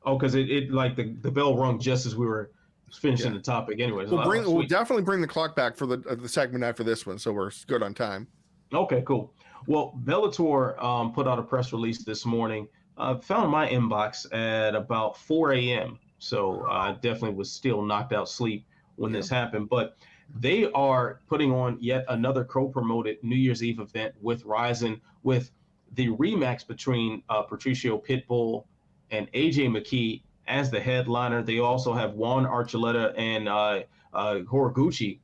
Because it like the bell rung just as we were finishing the topic. Anyways, we'll definitely bring the clock back for the segment after this one, so we're good on time. Okay, cool. Well, Bellator put out a press release this morning. Found my inbox at about 4 a.m. So I definitely was still knocked out sleep when this happened. But they are putting on yet another co-promoted New Year's Eve event with Rizin, with the rematch between Patricio Pitbull and AJ McKee as the headliner. They also have Juan Archuleta and Horiguchi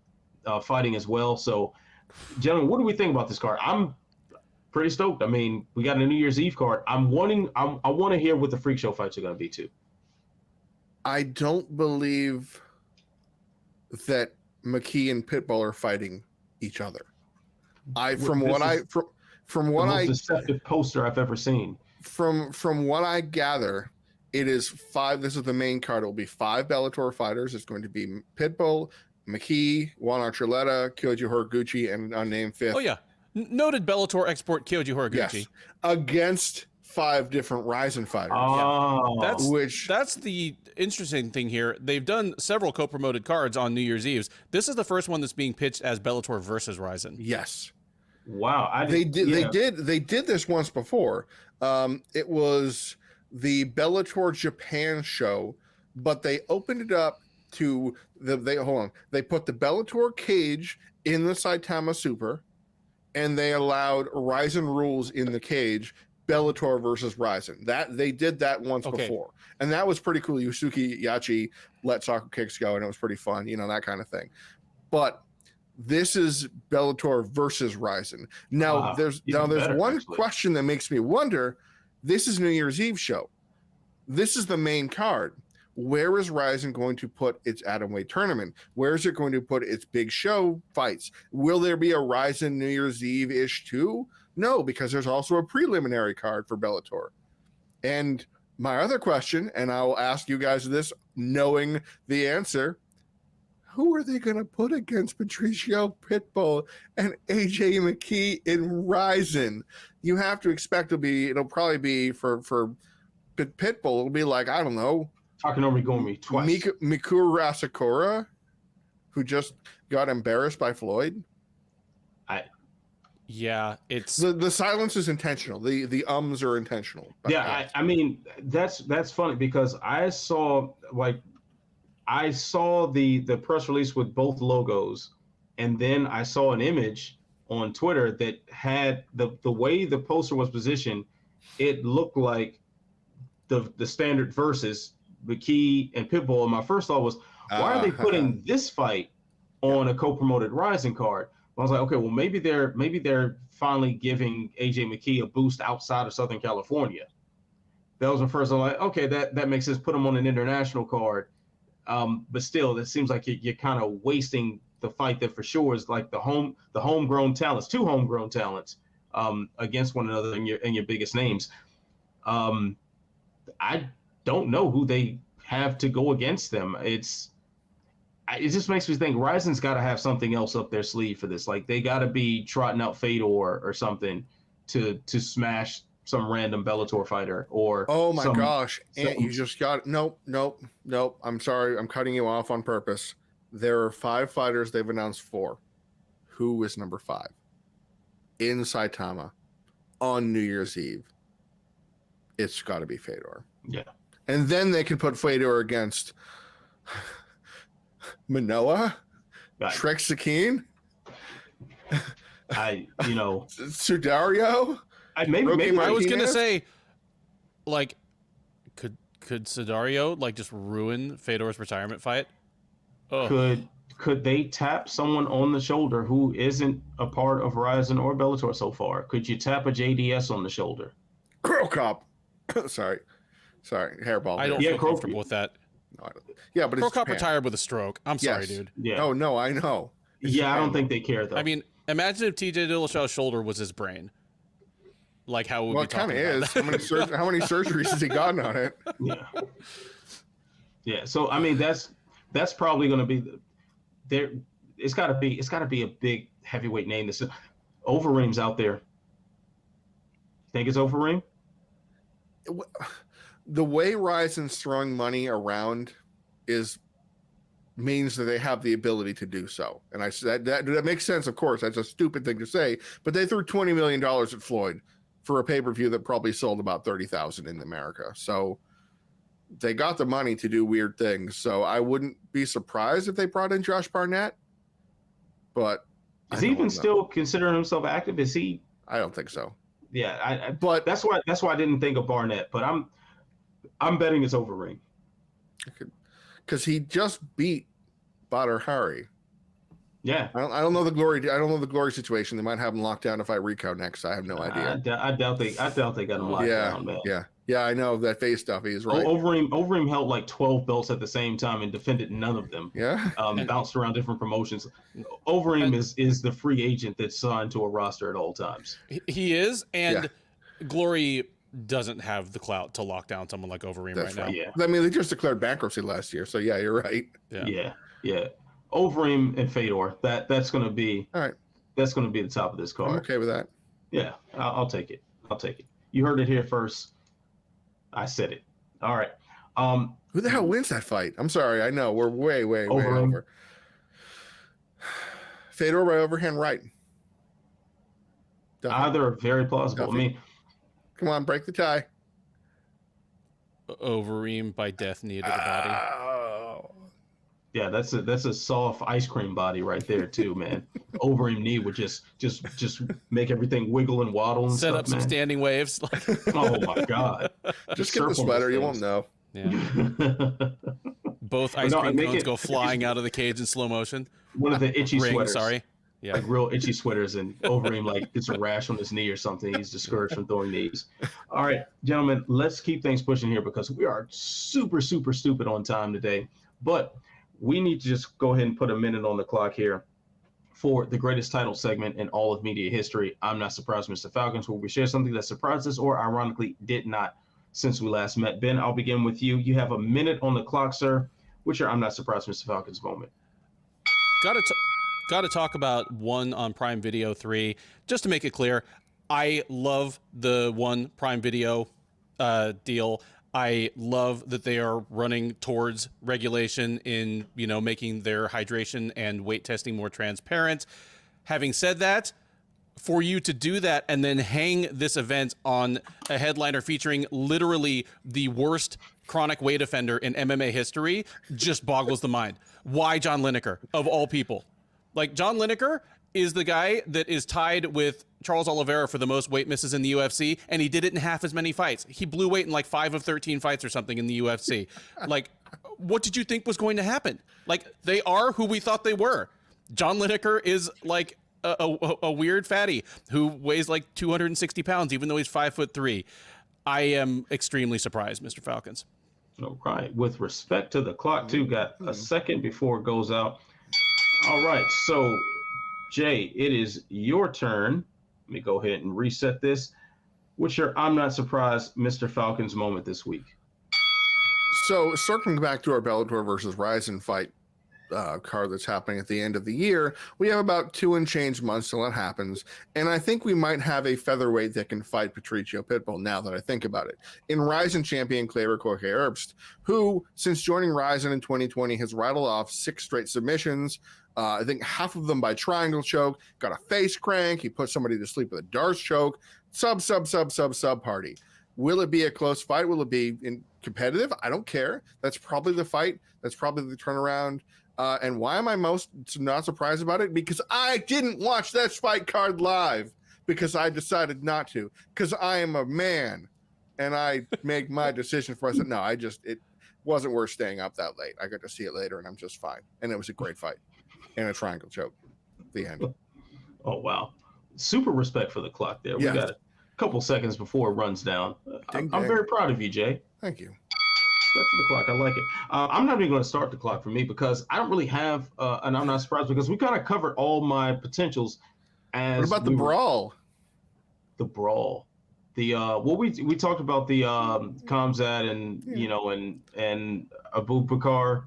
fighting as well. So, gentlemen, what do we think about this card? I'm pretty stoked. I mean, we got a New Year's Eve card. I want to hear what the freak show fights are going to be too. I don't believe that McKee and Pitbull are fighting each other. From what I deceptive poster I've ever seen. From what I gather, it is 5. This is the main card. It will be 5 Bellator fighters. It's going to be Pitbull, McKee, Juan Archuleta, Kyoji Horiguchi, and unnamed 5th. Oh yeah, noted Bellator export Kyoji Horiguchi. Yes, against 5 different Rizin fighters. That's the interesting thing here. They've done several co-promoted cards on New Year's Eves. This is the first one that's being pitched as Bellator versus Rizin. Yes. Wow. They did this once before. It was the Bellator Japan show, but they opened it up to they put the Bellator cage in the Saitama Super, and they allowed Rizin rules in the cage, Bellator versus Rizin. That they did that once before, and that was pretty cool. Yusuke Yachi let soccer kicks go, and it was pretty fun, that kind of thing. But this is Bellator versus Rizin. Now there's one question that makes me wonder. This is New Year's Eve show. This is the main card. Where is Rizin going to put its atomweight tournament? Where is it going to put its big show fights? Will there be a Rizin New Year's Eve-ish too? No, because there's also a preliminary card for Bellator. And my other question, and I'll ask you guys this knowing the answer, who are they going to put against Patricio Pitbull and AJ McKee in Rizin? You have to expect it'll probably be for Pitbull, it'll be like, I don't know, Takanori Gomi twice. Mikuru Asakura, who just got embarrassed by Floyd. It's the silence is intentional. The ums are intentional. I mean that's funny because I saw the press release with both logos, and then I saw an image on Twitter that had the way the poster was positioned, it looked like the standard versus McKee and Pitbull. And my first thought was, why are they putting this fight on a co-promoted Rizin card? I was like, okay, well maybe they're finally giving AJ McKee a boost outside of Southern California. That was my first. I'm like, okay, that makes sense. Put him on an international card, but still, it seems like you're kind of wasting the fight that for sure is like the homegrown talents, two homegrown talents against one another and your biggest names. I don't know who they have to go against them. It just makes me think Rizin's got to have something else up their sleeve for this. Like they got to be trotting out Fedor or something to smash some random Bellator fighter or. Oh my gosh. And you just got, nope. I'm sorry. I'm cutting you off on purpose. There are 5 fighters. They've announced 4. Who is number 5? In Saitama on New Year's Eve. It's got to be Fedor. Yeah. And then they can put Fedor against Manoa, Shrek Sakine, Sudario. Maybe I was gonna say, like, could Sudario like just ruin Fedor's retirement fight? Oh. Could they tap someone on the shoulder who isn't a part of Rizin or Bellator so far? Could you tap a JDS on the shoulder? Crow Cop. Sorry, hairball. I don't feel comfortable with that. No, I don't. Yeah, but Crow Cop retired with a stroke. I'm sorry, dude. Yeah. Oh no, I know. I don't think they care though. I mean, imagine if TJ Dillashaw's shoulder was his brain. Like how would well, it kind of is. How many surgeries has he gotten on it? Yeah. So I mean, that's probably going to be there. It's got to be a big heavyweight name. This Overeem's out there. Think it's Overeem? The way Rizin's throwing money around means that they have the ability to do so, and I said that makes sense. Of course, that's a stupid thing to say, but they threw $20 million at Floyd for a pay-per-view that probably sold about 30,000 in America. So they got the money to do weird things. So I wouldn't be surprised if they brought in Josh Barnett. But is he even still considering himself active? Is he? I don't think so. Yeah, but that's why I didn't think of Barnett. But I'm betting it's Overeem. Because he just beat Badr Hari. Yeah, I don't know the glory. I don't know the glory situation. They might have him locked down if I Rico next. I have no idea. I doubt they got him locked down, man. Yeah. I know that face stuff. He's right. Overeem held like 12 belts at the same time and defended none of them. Yeah. Bounced around different promotions. Overeem is the free agent that's signed to a roster at all times. He is, and Glory doesn't have the clout to lock down someone like Overeem right now. Yeah. I mean, they just declared bankruptcy last year, so yeah, you're right. Yeah. Overeem and Fedor. That's going to be all right. That's going to be the top of this card. I'm okay with that. Yeah, I'll take it. You heard it here first. I said it. All right. Who the hell wins that fight? I'm sorry. I know we're way over. Fedor by overhand right. Either are very plausible. Duffy. I mean, come on, break the tie. Overeem by death knee to the body. Yeah, that's a soft ice cream body right there too, man. Overeem knee would just make everything wiggle and waddle and set stuff, up some man. Standing waves. Oh my god! Just get the sweater, you won't know. Yeah. Both ice cream cones go flying out of the cage in slow motion. One of the itchy sweaters. Sorry. Yeah. Like real itchy sweaters, and Overeem like gets a rash on his knee or something. He's discouraged from throwing knees. All right, gentlemen, let's keep things pushing here because we are super stupid on time today. But we need to just go ahead and put a minute on the clock here for the greatest title segment in all of media history. I'm Not Surprised, Mr. Falcons, where we share something that surprised us or ironically did not since we last met. Ben, I'll begin with you. You have a minute on the clock, sir. What's your I'm Not Surprised, Mr. Falcons moment? Got to talk about one on Prime Video 3. Just to make it clear, I love the one Prime Video deal. I love that they are running towards regulation in, making their hydration and weight testing more transparent. Having said that, for you to do that and then hang this event on a headliner featuring literally the worst chronic weight offender in MMA history just boggles the mind. Why John Lineker, of all people? Like, John Lineker is the guy that is tied with Charles Oliveira for the most weight misses in the UFC, and he did it in half as many fights. He blew weight in like 5 of 13 fights or something in the UFC. Like, what did you think was going to happen? Like, they are who we thought they were. John Lineker is like a weird fatty who weighs like 260 pounds, even though he's 5'3". I am extremely surprised, Mr. Falcons. All right. With respect to the clock, too, got a second before it goes out. All right. So, Jay, it is your turn. Let me go ahead and reset this. What's your I'm not surprised Mr. Falcons moment this week? So, circling back to our Bellator versus Rizin fight card that's happening at the end of the year, we have about 2 and change months till that happens, and I think we might have a featherweight that can fight Patricio Pitbull now that I think about it. In Rizin champion Kleber Koike Herbst, who since joining Rizin in 2020 has rattled off 6 straight submissions, I think half of them by triangle choke, got a face crank, he put somebody to sleep with a darts choke, sub party. Will it be a close fight? Will it be competitive? I don't care. That's probably the fight. That's probably the turnaround. And why am I most not surprised about it? Because I didn't watch that fight card live because I decided not to, because I am a man and I make my decision for myself. No, it wasn't worth staying up that late. I got to see it later and I'm just fine. And it was a great fight and a triangle choke. The end. Oh, wow. Super respect for the clock there. We got a couple seconds before it runs down. I'm very proud of you, Jay. Thank you. For the clock. I like it. I'm not even going to start the clock for me because I don't really have, and I'm not surprised because we kind of covered all my potentials. What about the brawl? The brawl. We talked about the Khamzat and and Abu Bakar.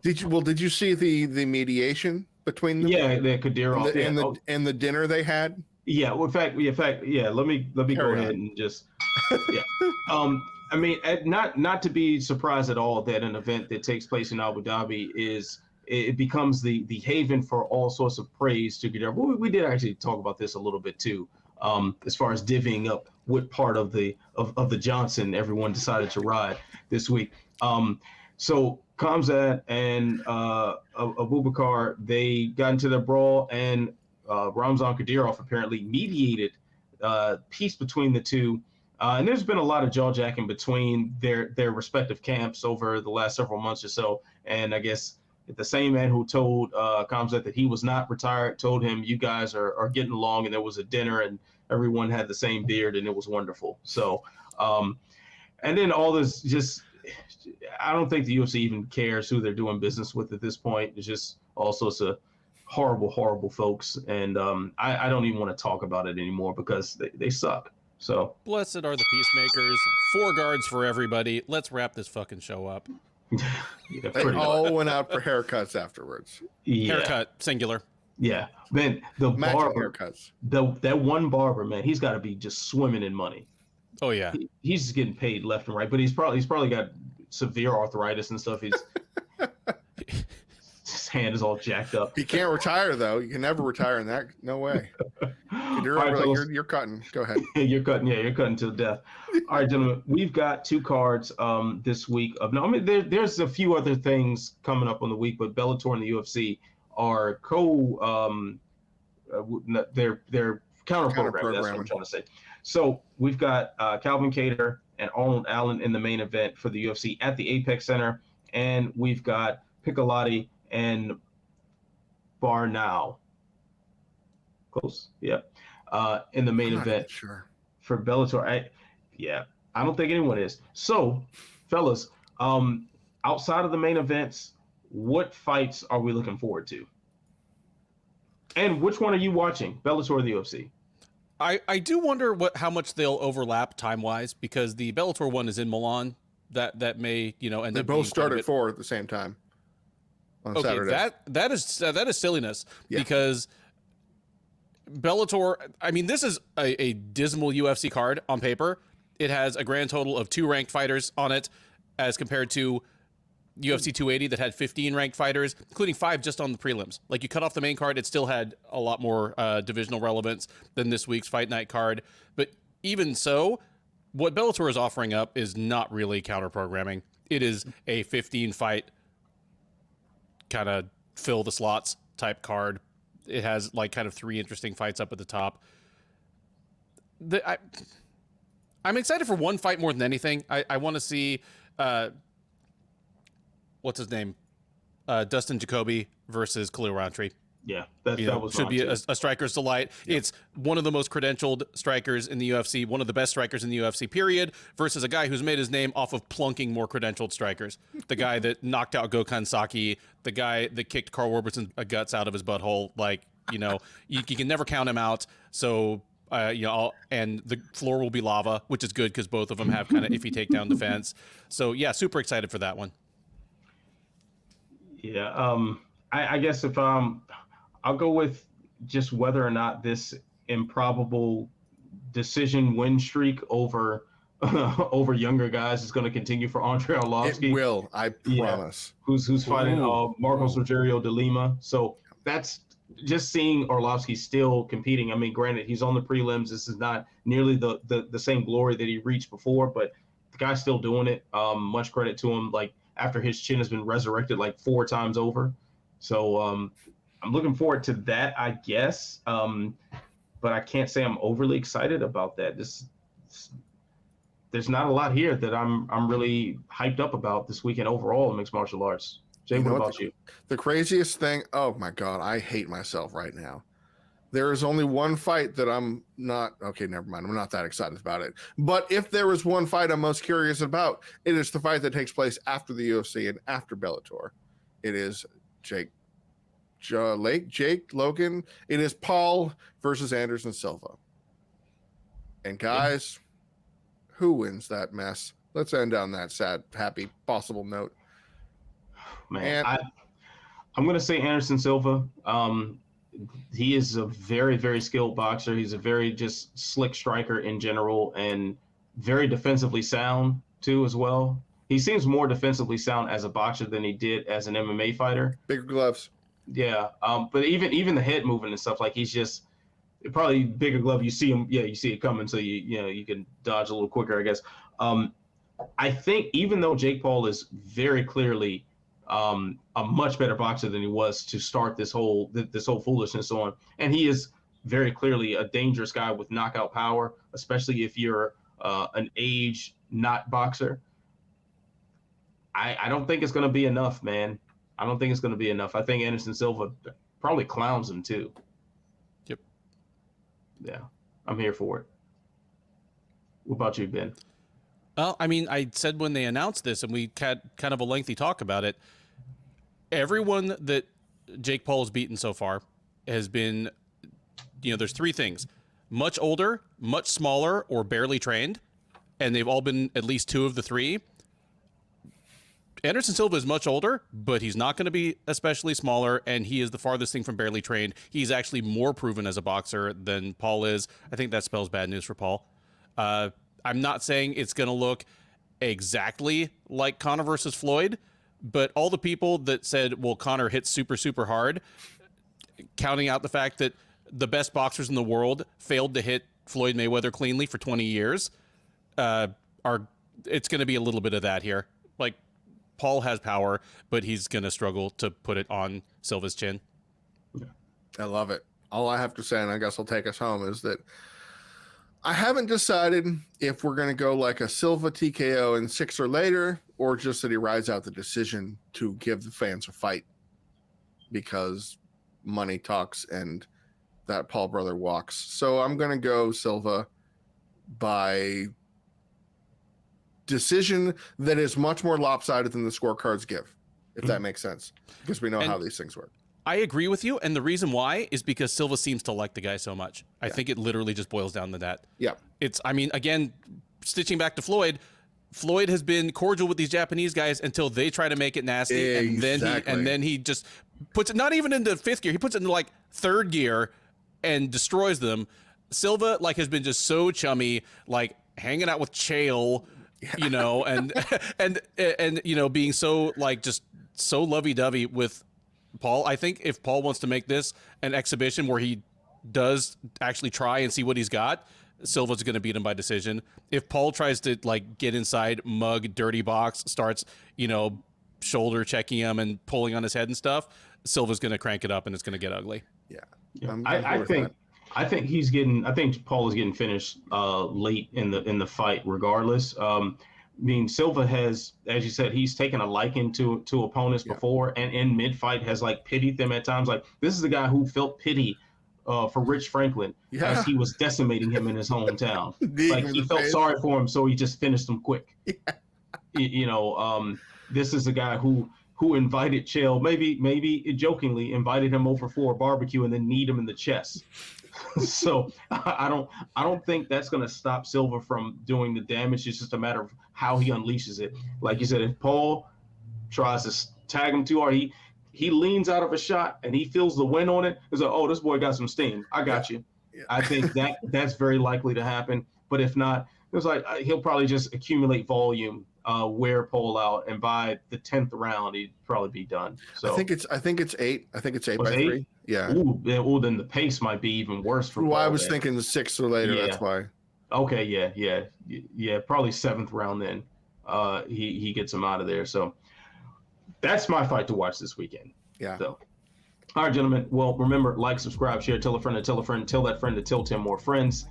Did you see the mediation between them? Yeah, the Kadyrov and the dinner they had. Yeah. Well, in fact, yeah. Let me go ahead and just yeah. I mean, not to be surprised at all that an event that takes place in Abu Dhabi it becomes the haven for all sorts of praise to Kadyrov. We did actually talk about this a little bit too, as far as divvying up what part of the Johnson everyone decided to ride this week. So Khamzat and Abu Bakar, they got into their brawl, and Ramzan Kadyrov apparently mediated peace between the two. And there's been a lot of jaw-jacking between their respective camps over the last several months or so. And I guess the same man who told Khamzat that he was not retired told him, you guys are getting along, and there was a dinner and everyone had the same beard and it was wonderful. So, and then all this just, I don't think the UFC even cares who they're doing business with at this point. It's just all sorts of horrible folks. And I don't even want to talk about it anymore because they suck. So blessed are the peacemakers. 4 guards for everybody. Let's wrap this fucking show up. They all went out for haircuts afterwards. Yeah. Haircut, singular. Yeah, man. The barber, haircuts. That one barber, man, he's got to be just swimming in money. Oh yeah, he's just getting paid left and right. But he's probably got severe arthritis and stuff. His hand is all jacked up. He can't retire though. You can never retire in that. No way. You're cutting. Go ahead. You're cutting. Yeah, you're cutting to death. All right, gentlemen. We've got 2 cards this week. There's a few other things coming up on the week, but Bellator and the UFC are they're counter programming. That's what I'm trying to say. So we've got Calvin Kattar and Arnold Allen in the main event for the UFC at the Apex Center, and we've got Piccolotti and Barnau. Close. Yep. In the main event for Bellator. I don't think anyone is. So, fellas, outside of the main events, what fights are we looking forward to? And which one are you watching, Bellator or the UFC? I do wonder how much they'll overlap time-wise, because the Bellator one is in Milan. That may, end up. They both start at 4 at the same time on Saturday. That is silliness, because Bellator, I mean, this is a dismal UFC card on paper. It has a grand total of 2 ranked fighters on it, as compared to UFC 280 that had 15 ranked fighters, including 5 just on the prelims. Like, you cut off the main card, it still had a lot more divisional relevance than this week's Fight Night card. But even so, what Bellator is offering up is not really counter-programming. It is a 15-fight kind of fill the slots type card It has like kind of 3 interesting fights up at the top. I'm excited for one fight more than anything. I want to see what's his name, Dustin Jacoby versus Khalil Rountree. Yeah, that was should be too. a striker's delight. Yeah. It's one of the most credentialed strikers in the UFC, one of the best strikers in the UFC, period, versus a guy who's made his name off of plunking more credentialed strikers. The guy that knocked out Gokhan Saki, the guy that kicked Carl Roberson's guts out of his butthole. Like, you can never count him out. So, and the floor will be lava, which is good because both of them have kind of iffy takedown defense. So, yeah, super excited for that one. Yeah, I guess if I'll go with just whether or not this improbable decision win streak over over younger guys is going to continue for Andre Arlovski. It will, I promise. Yeah, who's fighting Marcos Rogerio de Lima. So that's just seeing Arlovski still competing. I mean, granted, he's on the prelims. This is not nearly the same glory that he reached before, but the guy's still doing it. Much credit to him. Like, after his chin has been resurrected like 4 times over. So I'm looking forward to that, I guess. But I can't say I'm overly excited about that. There's not a lot here that I'm really hyped up about this weekend overall in mixed martial arts. Jay, what about you? The craziest thing, oh my God, I hate myself right now. There is only one fight that I'm not, okay, never mind. I'm not that excited about it. But if there was one fight I'm most curious about, it is the fight that takes place after the UFC and after Bellator. It is Jake Logan. It is Paul versus Anderson Silva. And guys, who wins that mess? Let's end on that sad, happy, possible note. Man, I'm going to say Anderson Silva. He is a very, very skilled boxer. He's a very just slick striker in general and very defensively sound too as well. He seems more defensively sound as a boxer than he did as an MMA fighter. Bigger gloves. Yeah. But even the head movement and stuff, like he's just probably bigger glove. You see him. Yeah. You see it coming. So you can dodge a little quicker, I guess. I think even though Jake Paul is very clearly a much better boxer than he was to start this whole foolishness on. And he is very clearly a dangerous guy with knockout power, especially if you're an age not boxer. I don't think it's going to be enough, man. I don't think it's going to be enough. I think Anderson Silva probably clowns him too. Yep. Yeah, I'm here for it. What about you, Ben? Well, I mean, I said when they announced this, and we had kind of a lengthy talk about it, everyone that Jake Paul has beaten so far has been, there's 3 things: much older, much smaller, or barely trained. And they've all been at least 2 of the 3. Anderson Silva is much older, but he's not going to be especially smaller, and he is the farthest thing from barely trained. He's actually more proven as a boxer than Paul is. I think that spells bad news for Paul. I'm not saying it's going to look exactly like Conor versus Floyd, but all the people that said, well, Conor hits super, super hard, counting out the fact that the best boxers in the world failed to hit Floyd Mayweather cleanly for 20 years, it's going to be a little bit of that here. Like, Paul has power, but he's going to struggle to put it on Silva's chin. I love it. All I have to say, and I guess I'll take us home, is that I haven't decided if we're going to go like a Silva TKO in 6 or later, or just that he rides out the decision to give the fans a fight because money talks and that Paul brother walks. So I'm going to go Silva by decision that is much more lopsided than the scorecards give, if that makes sense, because we know how these things work. I agree with you, and the reason why is because Silva seems to like the guy so much. I think it literally just boils down to that. Yeah. I mean, again, stitching back to Floyd has been cordial with these Japanese guys until they try to make it nasty, exactly. and then he just puts it not even into 5th gear, he puts it into like 3rd gear and destroys them. Silva has been just so chummy, like hanging out with Chael, and being so just so lovey-dovey with Paul. I think if Paul wants to make this an exhibition where he does actually try and see what he's got, Silva's going to beat him by decision. If Paul tries to get inside, mug, dirty box, starts, shoulder checking him and pulling on his head and stuff, Silva's going to crank it up and it's going to get ugly. Yeah. I think Paul is getting finished late in the fight regardless. I mean, Silva has, as you said, he's taken a liking to opponents before, and in mid-fight has like pitied them at times. Like, this is the guy who felt pity for Rich Franklin as he was decimating him in his hometown. Like, he felt sorry for him, so he just finished him quick. This is a guy who invited Chael, maybe jokingly invited him over for a barbecue and then kneed him in the chest. So I don't think that's going to stop Silva from doing the damage. It's just a matter of how he unleashes it. Like you said, if Paul tries to tag him too hard, he leans out of a shot and he feels the wind on it. It's like, oh, this boy got some steam. I got you. Yeah. I think that's very likely to happen. But if not, it's like he'll probably just accumulate volume, wear Paul out, and by the 10th round he'd probably be done. So I think it's 8. I think it's 8 by 3. Yeah. Ooh, then the pace might be even worse for Paul. Well, I was thinking the 6th or later. Yeah. That's why. Okay. Yeah. Probably 7th round. Then he gets him out of there. So that's my fight to watch this weekend. Yeah. So, all right, gentlemen. Well, remember, like, subscribe, share, tell a friend to tell a friend, tell that friend to tell 10 more friends.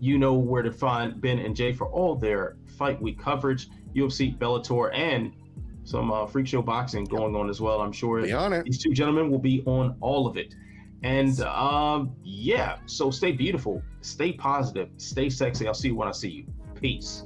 You know where to find Ben and Jay for all their fight week coverage, UFC, Bellator, and some freak show boxing going on as well. I'm sure these two gentlemen will be on all of it. And so stay beautiful, stay positive, stay sexy. I'll see you when I see you. Peace.